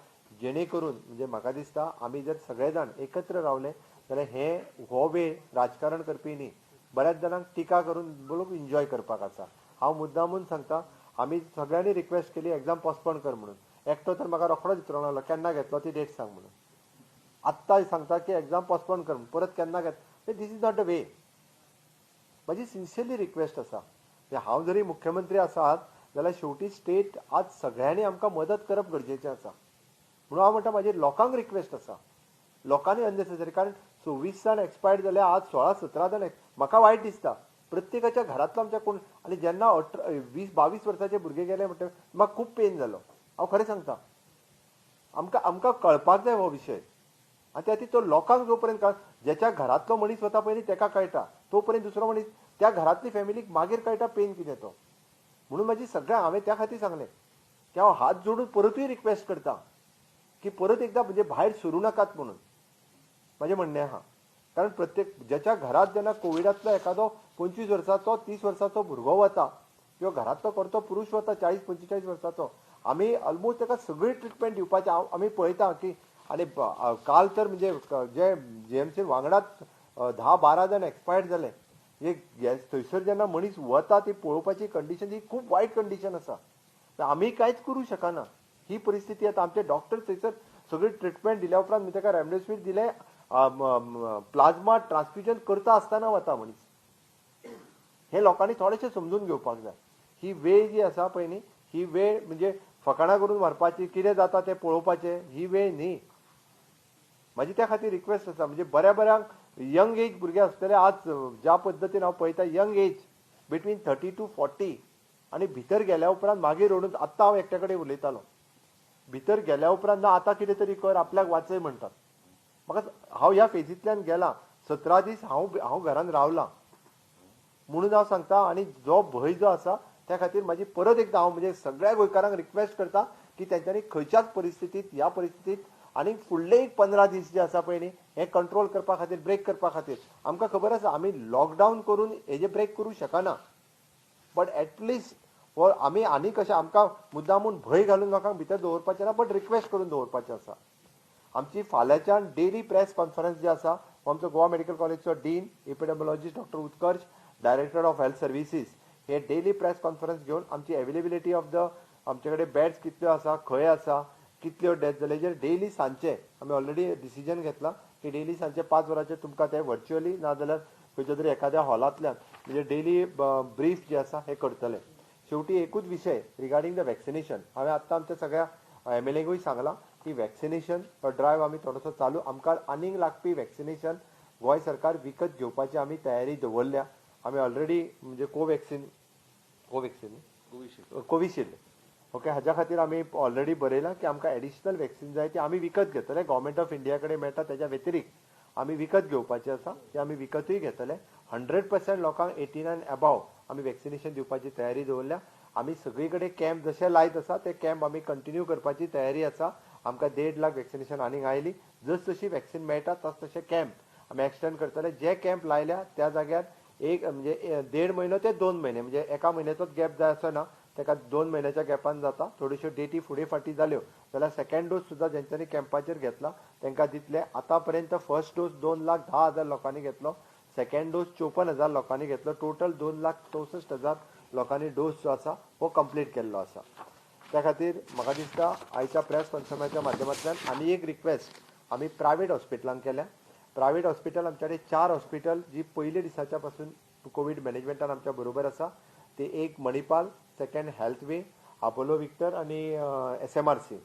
जेणे करून म्हणजे म्हाका दिसता आमी जर सगळे जाण एकत्र रावले जाल्यार हो वेळ राजकारण करपी न्ही, बऱ्याच जाणांक टिका करून लोक एन्जॉय करपाक आसा. हांव मुद्दामून सांगता, आमी सगळ्यांनी रिक्वेस्ट केली एग्जाम पोस्टपोन कर म्हणून. एकटो तर म्हाका रोखडोच विचारूंक लागलो केन्ना घेतलो ती डेट सांग म्हणून. आत्तां सांगता की एग्जाम पोस्टपोन कर म्हणून, परत केन्ना घेत. This is not the way. माझी सिन्सियरली रिक्वेस्ट आसा, हांव जरी मुख्यमंत्री आसात जाल्यार शेवटी स्टेट आज सगळ्यांनी आमकां मदत करप गरजेचें आसा. म्हणून हांव म्हणटा म्हाजी लोकांक रिक्वेस्ट आसा, लोकांनी अननेसेसरी, कारण 24 जाण एक्सपायर्ड जाले, आज 16-17 जाण. म्हाका वायट दिसता प्रत्येकाच्या घरांतलो आमच्या कोण. आनी जेन्ना 20-22 वर्साचे भुरगे गेले म्हणटा म्हाका खूब पेन जालो. हांव खरें सांगता, आमकां कळपाक जाय हो विशय. आनी त्या खातीर तो लोकांक जो पर्यंत ज्याच्या घरांतलो मनीस वता पयलीं तेका कळटा, तो पर्यंत दुसरो मनीस त्या घरांतली फॅमिलीक मागीर कळटा पेन कितें तो. म्हणून म्हाजी सगळ्यां हांवें त्या खातीर सांगलें की हांव हात जोडून परतूय रिक्वेस्ट करता की परत एकदा म्हणजे भायर सरूं नाकात म्हणून म्हाजें म्हणणें आहा. कारण प्रत्येक ज्याच्या घरात जेन्ना कोविडांतलो एखादो 25 वर्साचो 30 वर्साचो भुरगो वता किंवा घरांतलो करतो पुरुश वता 40-45 वर्साचो, आमी ऑलमोस्ट ताका सगळी ट्रिटमेंट दिवपाचें आमी पळयता की. आनी काल तर म्हणजे जे जीएमसी वांगडाच 10-12 जाण एक्सपायर्ड जाले. थंयसर जेन्ना मनीस वता ती पळोवपाची कंडिशन ही खूब वायट कंडिशन आसा. आमी कांयच करूं शकना ही परिस्थिती. आतां आमचे डॉक्टर थंयसर सगळी ट्रिटमेंट दिल्या उपरांत ताका रेमडेसिवीर दिले, प्लाझ्मा ट्रान्सफ्युजन करता आसतना वता मनीस. हे लोकांनी थोडेशें समजून घेवपाक जाय. ही वेळ जी आसा पळय न्ही, ही वेळ म्हणजे फकाणां करून मारपाची, कितें जाता तें पळोवपाचें, ही वेळ न्ही. म्हाजी त्या खातीर रिक्वेस्ट आसा, म्हणजे बऱ्याक यंग एज भुरगे आसतले. आज ज्या पद्दतीन हांव पळयता यंग एज बिटवीन 30 to 40 आनी भितर गेल्या उपरांत मागीर ओडून. आत्तां हांव एकट्या कडेन उलयतालो, भितर गेल्या उपरांत ना आतां कितें तरी कर, आपल्याक वाचय म्हणटात. म्हाका हांव ह्या फेजींतल्यान गेलां, 17 दीस हांव घरान रावलां. म्हणून हांव सांगता, आनी जो भंय जो आसा त्या खातीर म्हाजी परत एकदां हांव म्हणजे सगळ्या गोंयकारांक रिक्वेस्ट करता की तेंच्यांनी खंयच्याच परिस्थितींत ह्या परिस्थितींत आनी फुडले एक 15 दीस जे आसा पळय न्ही हे कंट्रोल करपा खातीर, ब्रेक करपा खातीर. आमकां खबर आसा आमी लॉकडावन करून हेजे ब्रेक करूं शकना, बट एटलिस्ट वो आमी आनी कशें आमकां मुद्दामून भंय घालून लोकांक भितर दवरपाचें ना, बट रिक्वेस्ट करून दवरपाचें आसा. आमची फाल्यांच्यान डेली प्रेस कॉन्फरन्स जी आसा, आमचो गोवा मेडिकल कॉलेजचो dean epidemiologist doctor Utkarsh, director of health services, हे डेली प्रेस कॉन्फरन्स घेवन आमची अवेलेबिलिटी ऑफ द आमचे कडेन बेड्स कितल्यो आसा, खंय आसा, कितल्यो डेथ जाले, हेजेर डेली सांजचे आमी ऑलरेडी डिसिजन घेतला की डेली सांजचे 5 वरांचेर तुमकां ते व्हर्च्युअली नाजाल्यार खंयच्या तरी एखाद्या हॉलांतल्यान म्हणजे डेली ब्रीफ जे आसा हे करतले. शेवटी एकूच विशय रिगार्डिंग द वॅक्सिनेशन. हांवें आत्तां आमच्या सगळ्या MLAंकूय सांगलां की वॅक्सिनेशन ड्रायव्ह आमी थोडोसो चालू. आमकां आनीक लागपी वॅक्सिनेशन गोंय सरकार विकत घेवपाची आमी तयारी दवरल्या. आमी ऑलरेडी म्हणजे कोविशिल्ड ओके हाज्या खातीर आमी ऑलरेडी बरयलां की आमकां एडिशनल वॅक्सिन जाय ती आमी विकत घेतले. गव्हर्मेंट ऑफ इंडिया कडेन मेळटा तेज्या व्यतिरिक्त आमी विकत घेवपाचें आसा, ते आमी विकतूय घेतले. 100% लोकांक 18 and above आमी वॅक्सिनेशन दिवपाची तयारी दवरल्या. आमी सगळी कडेन कॅम्प जशे लायत आसा ते कॅम्प आमी कंटिन्यू करपाची तयारी आसा. आमकां 1.5 लाख वॅक्सिनेशन आनीक आयली. जशी वॅक्सिन मेळटा तशे कॅम्प आमी एक्सटेंड करतले. जे कॅम्प लायल्या त्या जाग्यार एक म्हणजे 1.5 म्हयनो ते 2 म्हयने म्हणजे एका म्हयन्याचोच गॅप जाय असो ना, ताका 2 म्हयन्याच्या गॅपान जाता. थोड्योश्यो डेटी फुडें फाटी जाल्यो जाल्यार सेकंड डोस सुद्दां जेंच्यांनी कॅम्पाचेर घेतला तांकां दितले. आतां पर्यंत फर्स्ट डोस 2,10,000 लोकांनी घेतलो, सेकंड डोस 54,000 लोकांनी घेतलो. टोटल 2,64,000 लोकांनी डोस जो आसा हो कंप्लीट केल्लो आसा. त्या खातीर म्हाका दिसता आयच्या प्रेस कॉन्फरन्साच्या माध्यमांतल्यान आनी एक रिक्वेस्ट आमी प्रायवेट हॉस्पिटलांक केल्या. प्रायवेट हॉस्पिटल आमचे कडेन 4 हॉस्पिटल जी पयले दिसाच्या पासून कोवीड मॅनेजमेंटान आमच्या बरोबर आसा. ते एक मणिपाल, सेकंड हेल्थवे, अपोलो विक्टर आनी SMRC.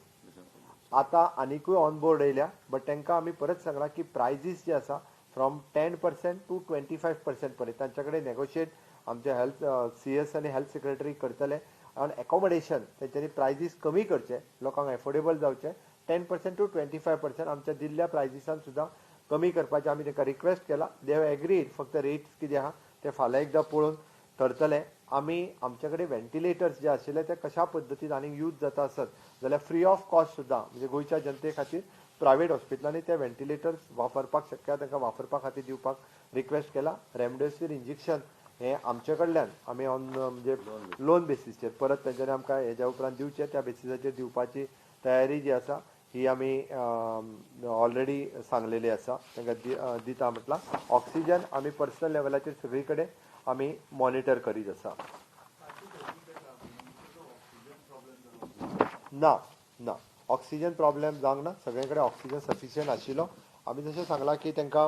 आतां आनीकूय ऑन बोर्ड येयल्या, बट तांकां आमी परत सांगलां की प्रायजीस जे आसा फ्रॉम 10% to 25% पर्यंत तांचे कडेन नेगोशिएट आमचे हेल्थ CS आनी हेल्थ सेक्रेटरी करतले. आनी एकोमोडेशन तेंच्यांनी प्रायजीस कमी करचे, लोकांक एफोर्डेबल जावचे. 10% to 25% आमच्या दिल्ल्या प्रायजीसान सुद्दां कमी करपाचे आमी तांकां रिक्वेस्ट केला. They have agreed. फक्त रेट्स कितें आहा ते फाल्यां एकदां पळोवन ठरतले. आमी आमचे कडेन व्हेंटिलेटर्स जे आशिल्ले ते कशा पद्दतीन आनीक यूज जाता आसत जाल्यार फ्री ऑफ कॉस्ट सुद्दां म्हणजे गोंयच्या जनते खातीर प्रायवेट हॉस्पिटलांनी ते व्हेंटिलेटर्स वापरपाक शक्य तांकां वापरपा खातीर दिवपाक रिक्वेस्ट केला. रेमडेसिवीर इंजेक्शन हे आमचे कडल्यान आमी ऑन म्हणजे लोन बेसिसचेर परत तेंच्यांनी आमकां हेज्या उपरांत दिवचे, त्या बेसिसाचेर दिवपाची तयारी जी आसा ही आमी ऑलरेडी सांगलेली आसा तांकां दिता म्हटल्यार ऑक्सिजन आमी पर्सनल लेवलाचेर सगळी कडेन आमी मॉनिटर करीत आसा. ना ना ऑक्सिजन प्रॉब्लेम जावंक ना. सगळे कडेन ऑक्सिजन सफिशियंट आशिल्लो. आमी जशें सांगलां की तांकां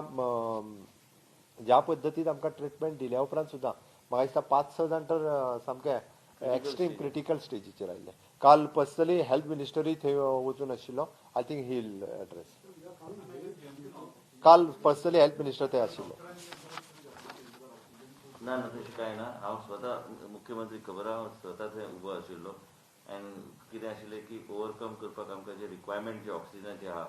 ज्या पद्दतीन आमकां ट्रिटमेंट दिल्या उपरांत सुद्दां म्हाका दिसता 5-6 जाण तर सामके एक्स्ट्रीम क्रिटिकल स्टेजीचेर आयिल्ले. काल पर्सनली हेल्थ मिनिस्टरूय थंय वचून आशिल्लो. I think he will address. काल पर्सनली हेल्थ मिनिस्टर थंय आशिल्लो. ना ना तशें कांय ना. हांव स्वता मुख्यमंत्री खबर आहा, हांव स्वता थंय उबो आशिल्लो. एन्ड कितें आशिल्लें की ओवरकम करपाक आमकां जे रिक्वायरमेंट जे ऑक्सिजनाचे आहा,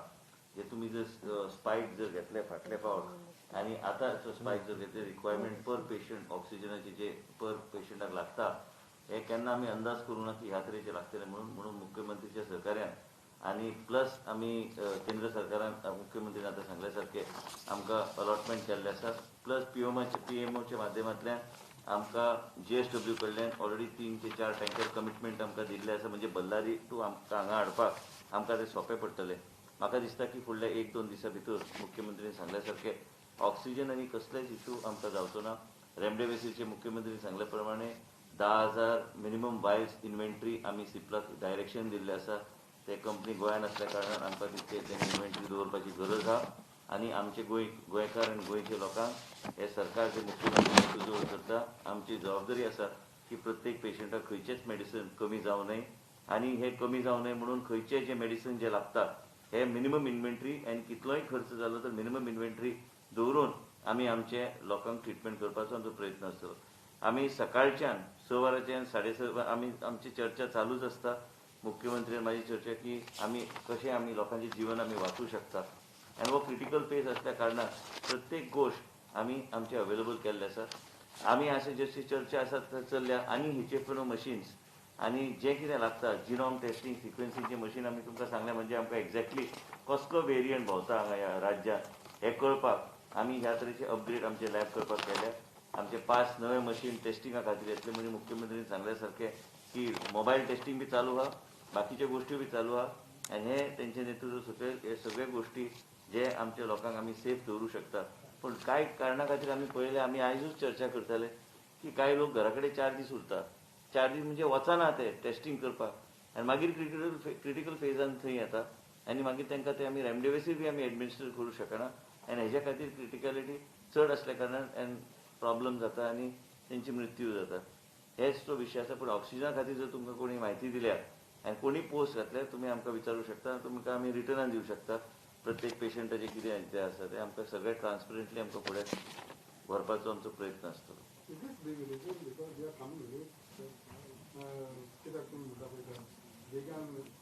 जे तुमी जर स्पायक जर घेतले फाटले फावट आनी आतांचो स्पायक जर घेतले रिक्वायरमेंट पर पेशंट ऑक्सिजनाचे जे पर पेशंटाक लागता हे केन्ना आमी अंदाज करूं ना की ह्या तरेचे लागतले म्हणून मुख्यमंत्रीच्या सहकार्यान आनी प्लस आमी केंद्र सरकारान मुख्यमंत्रीन आतां सांगल्या सारके आमकां अलॉटमेंट केल्ले आसा. प्लस पीएमओच्या माध्यमांतल्यान आमकां JSW कडल्यान ऑलरेडी 3 ते 4 टँकर कमिटमेंट आमकां दिल्ले आसा. म्हणजे बल्लारी टू आमकां हांगा हाडपाक आमकां ते सोंपें पडटलें. म्हाका दिसता की फुडल्या 1-2 दिसां भितर मुख्यमंत्रीन सांगल्या सारके ऑक्सिजन आनी कसलेच इशू आमकां जावचो ना. रेमडेसिवीरचे मुख्यमंत्रीन सांगल्या प्रमाणे 10,000 मिनिमम वायल्स इन्व्हेंटरी आमी सिप्लाक डायरेक्शन दिल्लें आसा. ते कंपनी गोंयांत आसल्या कारणान आमकां तितके तें इन्व्हेंटरी दवरपाची गरज आहा. आनी आमचे गोंयकार आनी गोंयच्या लोकांक हे सरकार जे मुख्यमंत्री नेतृत्व करता आमची जबाबदारी आसा की प्रत्येक पेशंटाक खंयचेच मेडिसीन कमी जावं न्हय. आनी हे कमी जावं न्हय म्हणून खंयचे जे मेडिसीन जे लागता हे मिनिमम इन्व्हेंटरी आनी कितलोय खर्च जालो तर मिनिमम इन्व्हेंटरी दवरून आमी आमचे लोकांक ट्रिटमेंट करपाचो आमचो प्रयत्न आसतलो. आमी सकाळच्यान 6 वरांच्यान 6:30 आमी आमची चर्चा चालूच आसता. मुख्यमंत्र्यान म्हाजी चर्चा की कशें आमी लोकांचें जीवन आमी वाचूंक शकता. आनी हो क्रिटिकल फेज आसल्या कारणान प्रत्येक गोश्ट आमी आमचे अवेलेबल केल्ले आसा. आमी अशें जशी चर्चा आसा चल्ल्या आनी हेचे मशीन्स आनी जें कितें लागता जिनोम टेस्टिंग सिक्वेन्सिंगचें मशीन आमी तुमकां सांगलें म्हणजे आमकां एक्झॅक्टली कसलो वेरियंट भोंवता हांगा ह्या राज्यांत हें कळपाक आमी ह्या तरेचे अपग्रेड आमचे लॅब करपाक केल्या. आमचे 5 नवे मशीन टेस्टिंगा खातीर येतले म्हणजे मुख्यमंत्रीन सांगल्या सारकें की मोबायल टेस्टिंग बी चालू आहा, बाकीच्यो गोश्टी बी चालू आहा. आनी हे तेंचे नेतृत्व सकयल हे सगळे गोश्टी जे आमच्या लोकांक आमी सेफ दवरूं शकता. पूण कांय कारणां खातीर आमी पळयलें, आमी आयजूच चर्चा करताले की कांय लोक घरा कडेन 4 दीस उरता. 4 दीस म्हणजे वचना ते टेस्टिंग करपाक आनी मागीर क्रिटिकल फेजान थंय येता आनी मागीर तांकां ते आमी रेमडेसिवीर बी आमी एडमिनिस्टर करूं शकना. आनी हेज्या खातीर क्रिटिकलिटी चड आसल्या कारणान प्रॉब्लम जाता आनी तेंची मृत्यू जाता. हेच तो विशय आसा. पूण ऑक्सिजना खातीर जर तुमकां कोणी म्हायती दिल्या आनी कोणी पोस्ट घातल्यार तुमी आमकां विचारूं शकता. तुमकां आमी रिटर्नान दिवं शकता. प्रत्येक पेशंटाचें कितें तें आसा तें आमकां सगळें ट्रान्सपरंटली आमकां फुडें व्हरपाचो आमचो प्रयत्न आसतलो.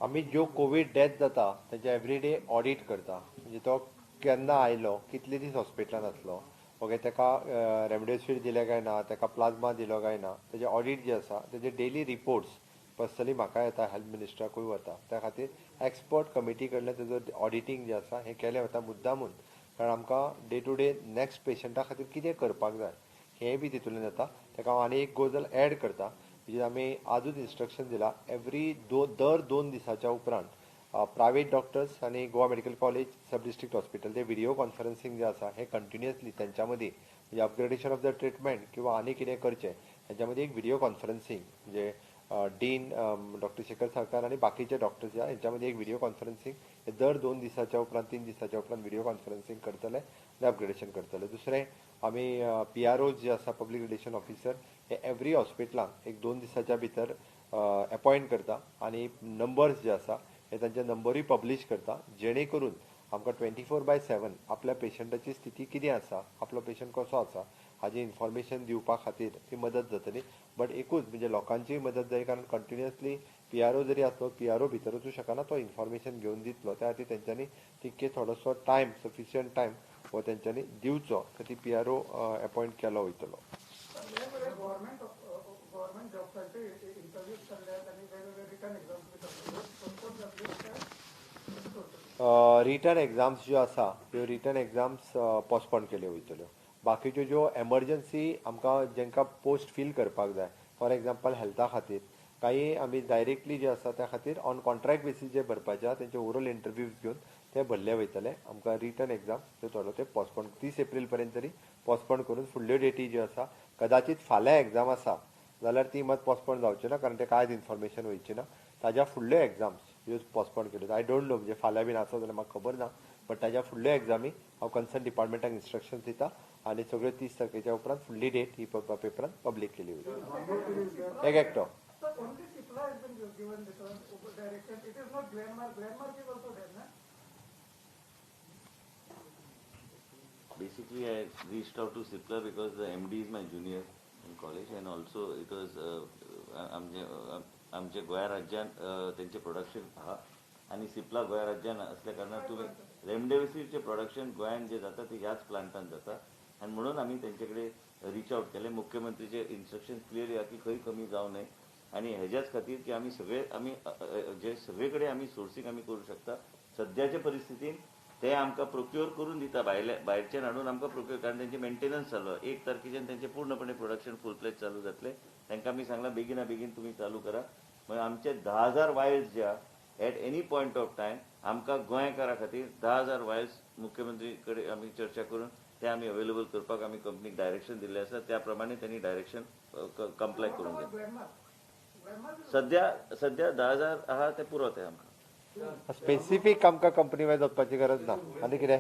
आमी ज्यो कोवीड डेथ जाता तेजे एवरीडे ऑडिट करता. म्हणजे तो केन्ना आयलो, कितले दीस हॉस्पिटलान आसलो, ओके ताका रेमडेसिवीर दिलें काय ना, ताका प्लाज्मा दिलो काय ना, तेजें ऑडिट जें आसा तेजे डेली रिपोर्ट्स पर्सनली म्हाका येता, हेल्थ मिनिस्टराकूय वता. त्या खातीर एक्सपर्ट कमिटी कडल्यान तेजो ऑडिटींग जें आसा हें केलें वता मुद्दामून. कारण आमकां डे टू डे नेक्स्ट पेशंटा खातीर कितें करपाक जाय हें बी तितूंतल्यान येता. ताका हांव आनी एक गजाल एड करता. म्हणजे आमी आजूच इन्स्ट्रक्शन दिला दर 2 दिसाच्या उपरांत प्रायवेट डॉक्टर्स आनी गोवा मेडिकल कॉलेज सब डिस्ट्रिक्ट हॉस्पिटल ते व्हिडिओ कॉन्फरन्सिंग जें आसा हें कंटिन्युअसली तेंच्या मदीं म्हणजे अपग्रेडेशन ऑफ द ट्रिटमेंट किंवा आनी कितें करचें हेच्या मदीं एक व्हिडिओ कॉन्फरन्सिंग म्हणजे डीन डॉक्टर शेखर सरकार आनी बाकीचे डॉक्टर्स या हेंच्या मदीं एक व्हिडिओ कॉन्फरन्सिंग हे दर 2 दिसाच्या उपरांत 3 दिसाच्या उपरांत व्हिडिओ कॉन्फरन्सिंग करतले आनी अपग्रेडेशन करतले. दुसरें आमी PRO जे आसा पब्लीक रिलेशन ऑफिसर हे एवरी हॉस्पिटलांत एक 2 दिसाच्या भितर अपॉयंट करता आनी नंबर्स जे आसा हे तांचे नंबरूय पब्लीश करता जेणे करून आमकां 24/7 आपल्या पेशंटाची स्थिती कितें आसा, आपलो पेशंट कसो आसा हाजी इन्फॉर्मेशन दिवपा खातीर ती मदत जातली. बट एकूच म्हणजे लोकांची मदत जाय कारण कंटिन्युअसली PRO जरी आसलो PRO भितर वचूं शकना, तो इन्फॉर्मेशन घेवन दितलो. त्या खातीर तेंच्यांनी तितके थोडोसो टायम सफिशियंट टायम हो तेंच्यांनी दिवचो. तर ती PRO अपॉयंट केलो वयतलो. रिटर्न एग्जाम्स ज्यो आसा त्यो रिटर्न एग्जाम्स पोस्टपोन केल्यो वयतल्यो. बाकीच्यो ज्यो एमर्जन्सी आमकां जेंकां पोस्ट फील करपाक जाय, फॉर एग्जाम्पल हेल्था खातीर काही आमी डायरेक्टली जे आसा त्या खातीर ऑन कॉन्ट्रॅक्ट बेसीस जे भरपाचे आहा तेंचे ओरल इंटरव्यूज घेवन ते भरले वयतले आमकां रिटर्न एग्जाम ते थोडो ते पोस्टपोन 30 एप्रील पर्यंत तरी पोस्टपोन करून फुडल्यो डेटी ज्यो आसा कदाचित फाल्यां एग्जाम आसा जाल्यार ती मात पोस्टपोन जावची ना कारण ते कांयच इन्फॉर्मेशन वयची ना ताज्या फुडल्यो एग्जाम्स ह्यो पोस्टपोन केल्यो आय डोंट नो म्हणजे फाल्यां बीन आसत जाल्यार म्हाका खबर ना बट ताज्या फुडल्यो एग्जामी हांव कन्सर्न डिपार्टमेंटाक इन्स्ट्रक्शन दिता आनी सगळ्यो 30 तारखेच्या उपरांत फुडली डेट ही पेपरान पब्लीक केली वयता एक एकटो So only Cipla has been given this direction. It is not Glenmark. Glenmark is also there, na? Basically, I reached out to Cipla because the MD is my junior in college, and also it was आमचे गोंया राज्यान त्यांचे production आहा आणि सिप्ला गोंया राज्यान असल्या कारणान तुम्ही रेमडेसिवीरचे प्रोडक्शन गोंयान जे जाता ते ह्याच प्लांटान जाता आणि म्हणून आम्ही त्यांच्याकडे रीच आउट केले मुख्यमंत्रीचे इन्स्ट्रक्शन क्लियर या की खंय कमी जाऊ नये आणि हेच्याच खातीर की आम्ही सगळे आम्ही जे सगळेकडे आम्ही सोर्सिंग आम्ही करू शकता सध्याच्या परिस्थितीन ते आमकां प्रोक्युअर करून दिता भायरच्यान हाडून आमकां प्रोक्युअर कारण त्यांचे मेंटेनन्स चालू 1 तारखेच्यान त्यांचे पूर्णपणे प्रोडक्शन फुल फ्लेज चालू जातले तांकां आमी सांगला बेगिना बेगीन तुम्ही चालू करा म्हणजे आमचे 10,000 वायल्स ज्या at any point of time आमकां गोंयकारा खातीर 10,000 वायल्स मुख्यमंत्री कडेन आमी चर्चा करून ते आमी अवेलेबल करपाक आमी कंपनीक डायरेक्शन दिल्लें आसा त्या प्रमाणे त्यांनी डायरेक्शन कंप्लाय करून घेतलें सध्या 10,000 आहा ते पुरो ते आमकां स्पेसिफीक आमकां कंपनी वायज वचपाची गरज ना आनी कितें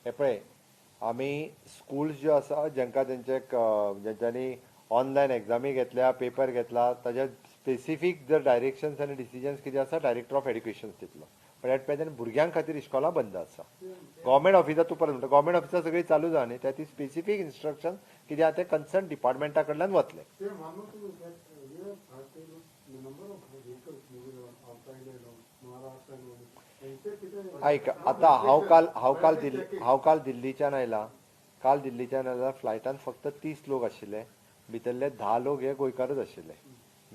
हे पळय आमी स्कूल्स ज्यो आसा जांकां जेंच्यांनी ऑनलायन एग्जामी घेतल्या पेपर घेतला ताज्या स्पेसिफीक जर डायरेक्शन्स आनी डिसिजन्स कितें आसा डायरेक्टर ऑफ एड्युकेशन दितलो पण एट प्रेझेंट भुरग्यां खातीर इस्कॉलां बंद आसा गव्हर्मेंट ऑफिसां तूं परत म्हणटा गव्हर्मेंट ऑफिसां सगळीं चालू जावं न्ही त्या ती स्पेसिफीक इन्स्ट्रक्शन कितें आहा ते कन्सर्न डिपार्टमेंटा कडल्यान वतले ऐक आतां हांव काल दिल्लीच्यान आयला काल दिल्लीच्यान आयला फ्लायटान फक्त 30 लोक आशिल्ले भितरले 10 लोक हे गोंयकारच आशिल्ले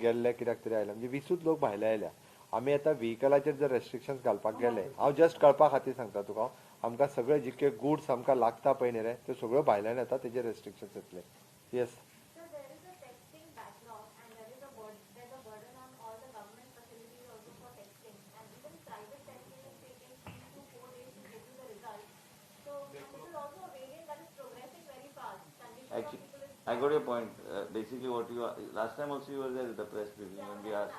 गेल्ले कित्याक तरी आयला म्हणजे 20 लोक भायले आयल्या आमी आतां व्हेहिकलाचेर जर रेस्ट्रिक्शन्स घालपाक गेले हांव जस्ट कळपा खातीर सांगता तुका आमकां सगळे जितके गुड्स आमकां लागता पळय न्ही रे त्यो सगळ्यो भायल्यान येता तेजे रेस्ट्रिक्शन्स येतले yes Actually, I got your point. Basically, what you are, last time also you were there at the press briefing when we asked.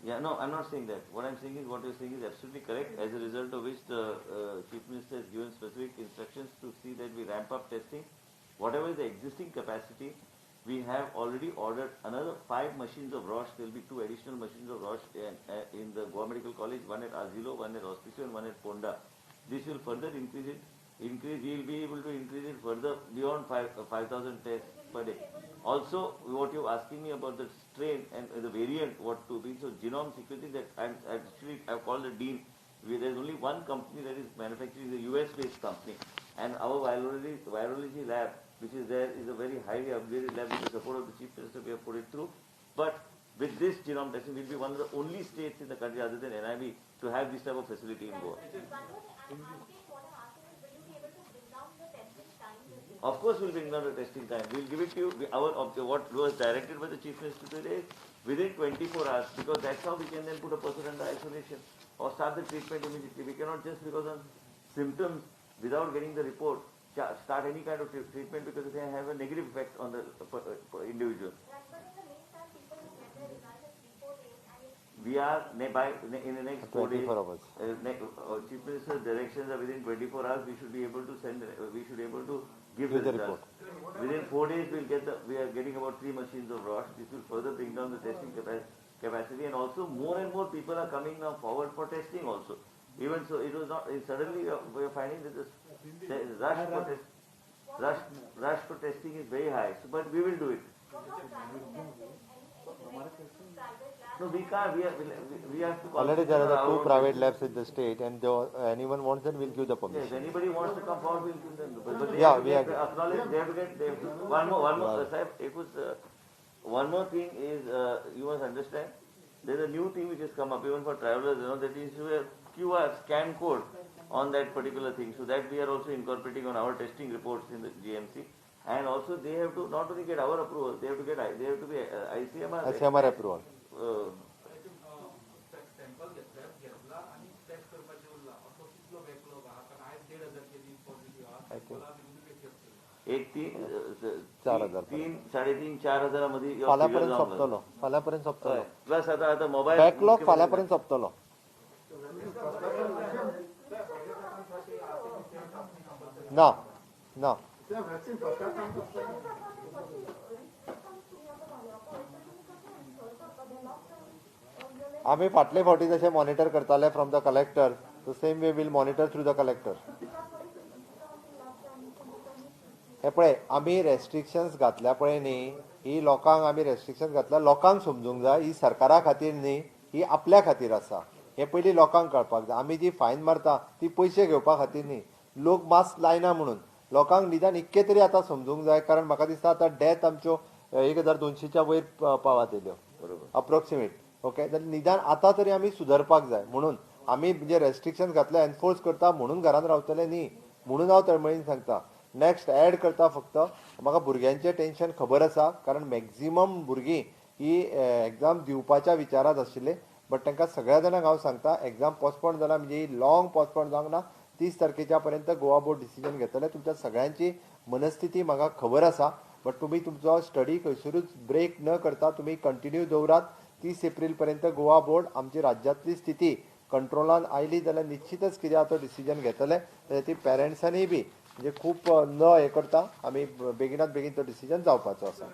Yeah, no, I'm not saying that. What I'm saying is what you're saying is absolutely correct. As a result of which the Chief Minister has given specific instructions to see that we ramp up testing. Whatever is the existing capacity, we have already ordered another 5 machines of Roche. There will be 2 additional machines of Roche in the Goa Medical College, one at Azilo, one at Hospicio, and one at Ponda. This will further increase it. We will be able to increase it further beyond 5,000 tests per day. Also, what you're asking me about the strain and the variant, what to be, so genome sequencing that I've called the dean. There's only one company that is manufacturing, the US-based company, and our virology lab, which is there, is a very highly upgraded lab with the support of the Chief Minister. We have put it through, but with this genome testing, we'll be one of the only states in the country other than NIB to have this type of facility in Goa. Of course, we'll bring down the testing time. We'll give it to you. What was directed by the Chief Minister today is within 24 hours, because that's how we can then put a person under isolation or start the treatment immediately. We cannot just because of symptoms without getting the report start any kind of treatment because they have a negative effect on the individual. We are in the next 4 days. Chief Minister's directions are within 24 hours. We should be able to send. We should be able to give the results. Within 4 days, we are getting about 3 machines of Roche. This will further bring down the testing capacity, and also more and more people are coming now forward for testing also. Even so, it was not suddenly we are finding that the rush for testing is very high. So, but we will do it. No, we can't. We have to. Already there are 2 private labs in the state, and anyone wants them, we'll give the permission. Yes, anybody wants to come forward, we'll give them. But yeah, we have to acknowledge. They have to get. One more. Sahib, one more thing is you must understand. There's a new thing which has come up even for travelers. You know that is a QR scan code on that particular thing. So that we are also incorporating on our testing reports in the GMC. And also they have to not only get our approval, they have to be ICMR approval. एक 4,000 तीन 3,500-4,000 मध्ये फाल्यापर्यंत सोंपतलो plus आता mobile backlog फाल्यापर्यंत सोंपतलो ना ना आम्ही फाटले फावटी जशे मॉनिटर करताले from the collector the same way will monitor through the collector हे पळय आमी रेस्ट्रिक्शन्स घातल्या पळय न्ही ही लोकांक आमी रेस्ट्रिक्शन्स घातल्या लोकांक समजूंक जाय ही सरकारा खातीर न्ही ही आपल्या खातीर आसा हे पयलीं लोकांक कळपाक जाय आमी जी फायन मारता ती पयशे घेवपा खातीर न्ही लोक मास्क लायना म्हणून लोकांक निदान इतके तरी आतां समजूंक जाय कारण म्हाका दिसता आतां डेथ आमच्यो 1,200च्या वयर पावात येयल्यो बरोबर अप्रोक्सिमेट ओके जाल्यार निदान आतां तरी आमी सुदरपाक जाय म्हणून आमी जे रेस्ट्रिक्शन घातले एनफोर्स करता म्हणून घरान रावतले न्ही म्हणून हांव तळमळीन सांगता नेक्स्ट ऍड करता फक्त म्हाका भुरग्यांचें टेन्शन खबर आसा कारण मॅक्झिमम भुरगीं ही एग्जाम दिवपाच्या विचारांत आशिल्ले बट तांकां सगळ्या जाणांक हांव सांगता एग्जाम पोस्टपोन जाला म्हणजे लॉंग पोस्टपोन जावंक ना 30 तारखेच्या पर्यंत गोवा बोर्ड डिसिजन घेतले तुमच्या सगळ्यांची मनस्थिती म्हाका खबर आसा बट तुमी तुमचो स्टडी खंयसरूच ब्रेक न करता तुमी कंटिन्यू दवरात 30 एप्रील पर्यंत गोवा बोर्ड आमची राज्यांतली स्थिती कंट्रोलान आयली जाल्यार निश्चितच कितें तो डिसिजन घेतले जाल्यार ती पेरंट्सांनी बी म्हणजे खूब न हें करता आमी बेगिनात बेगीन तो डिसिजन जावपाचो आसा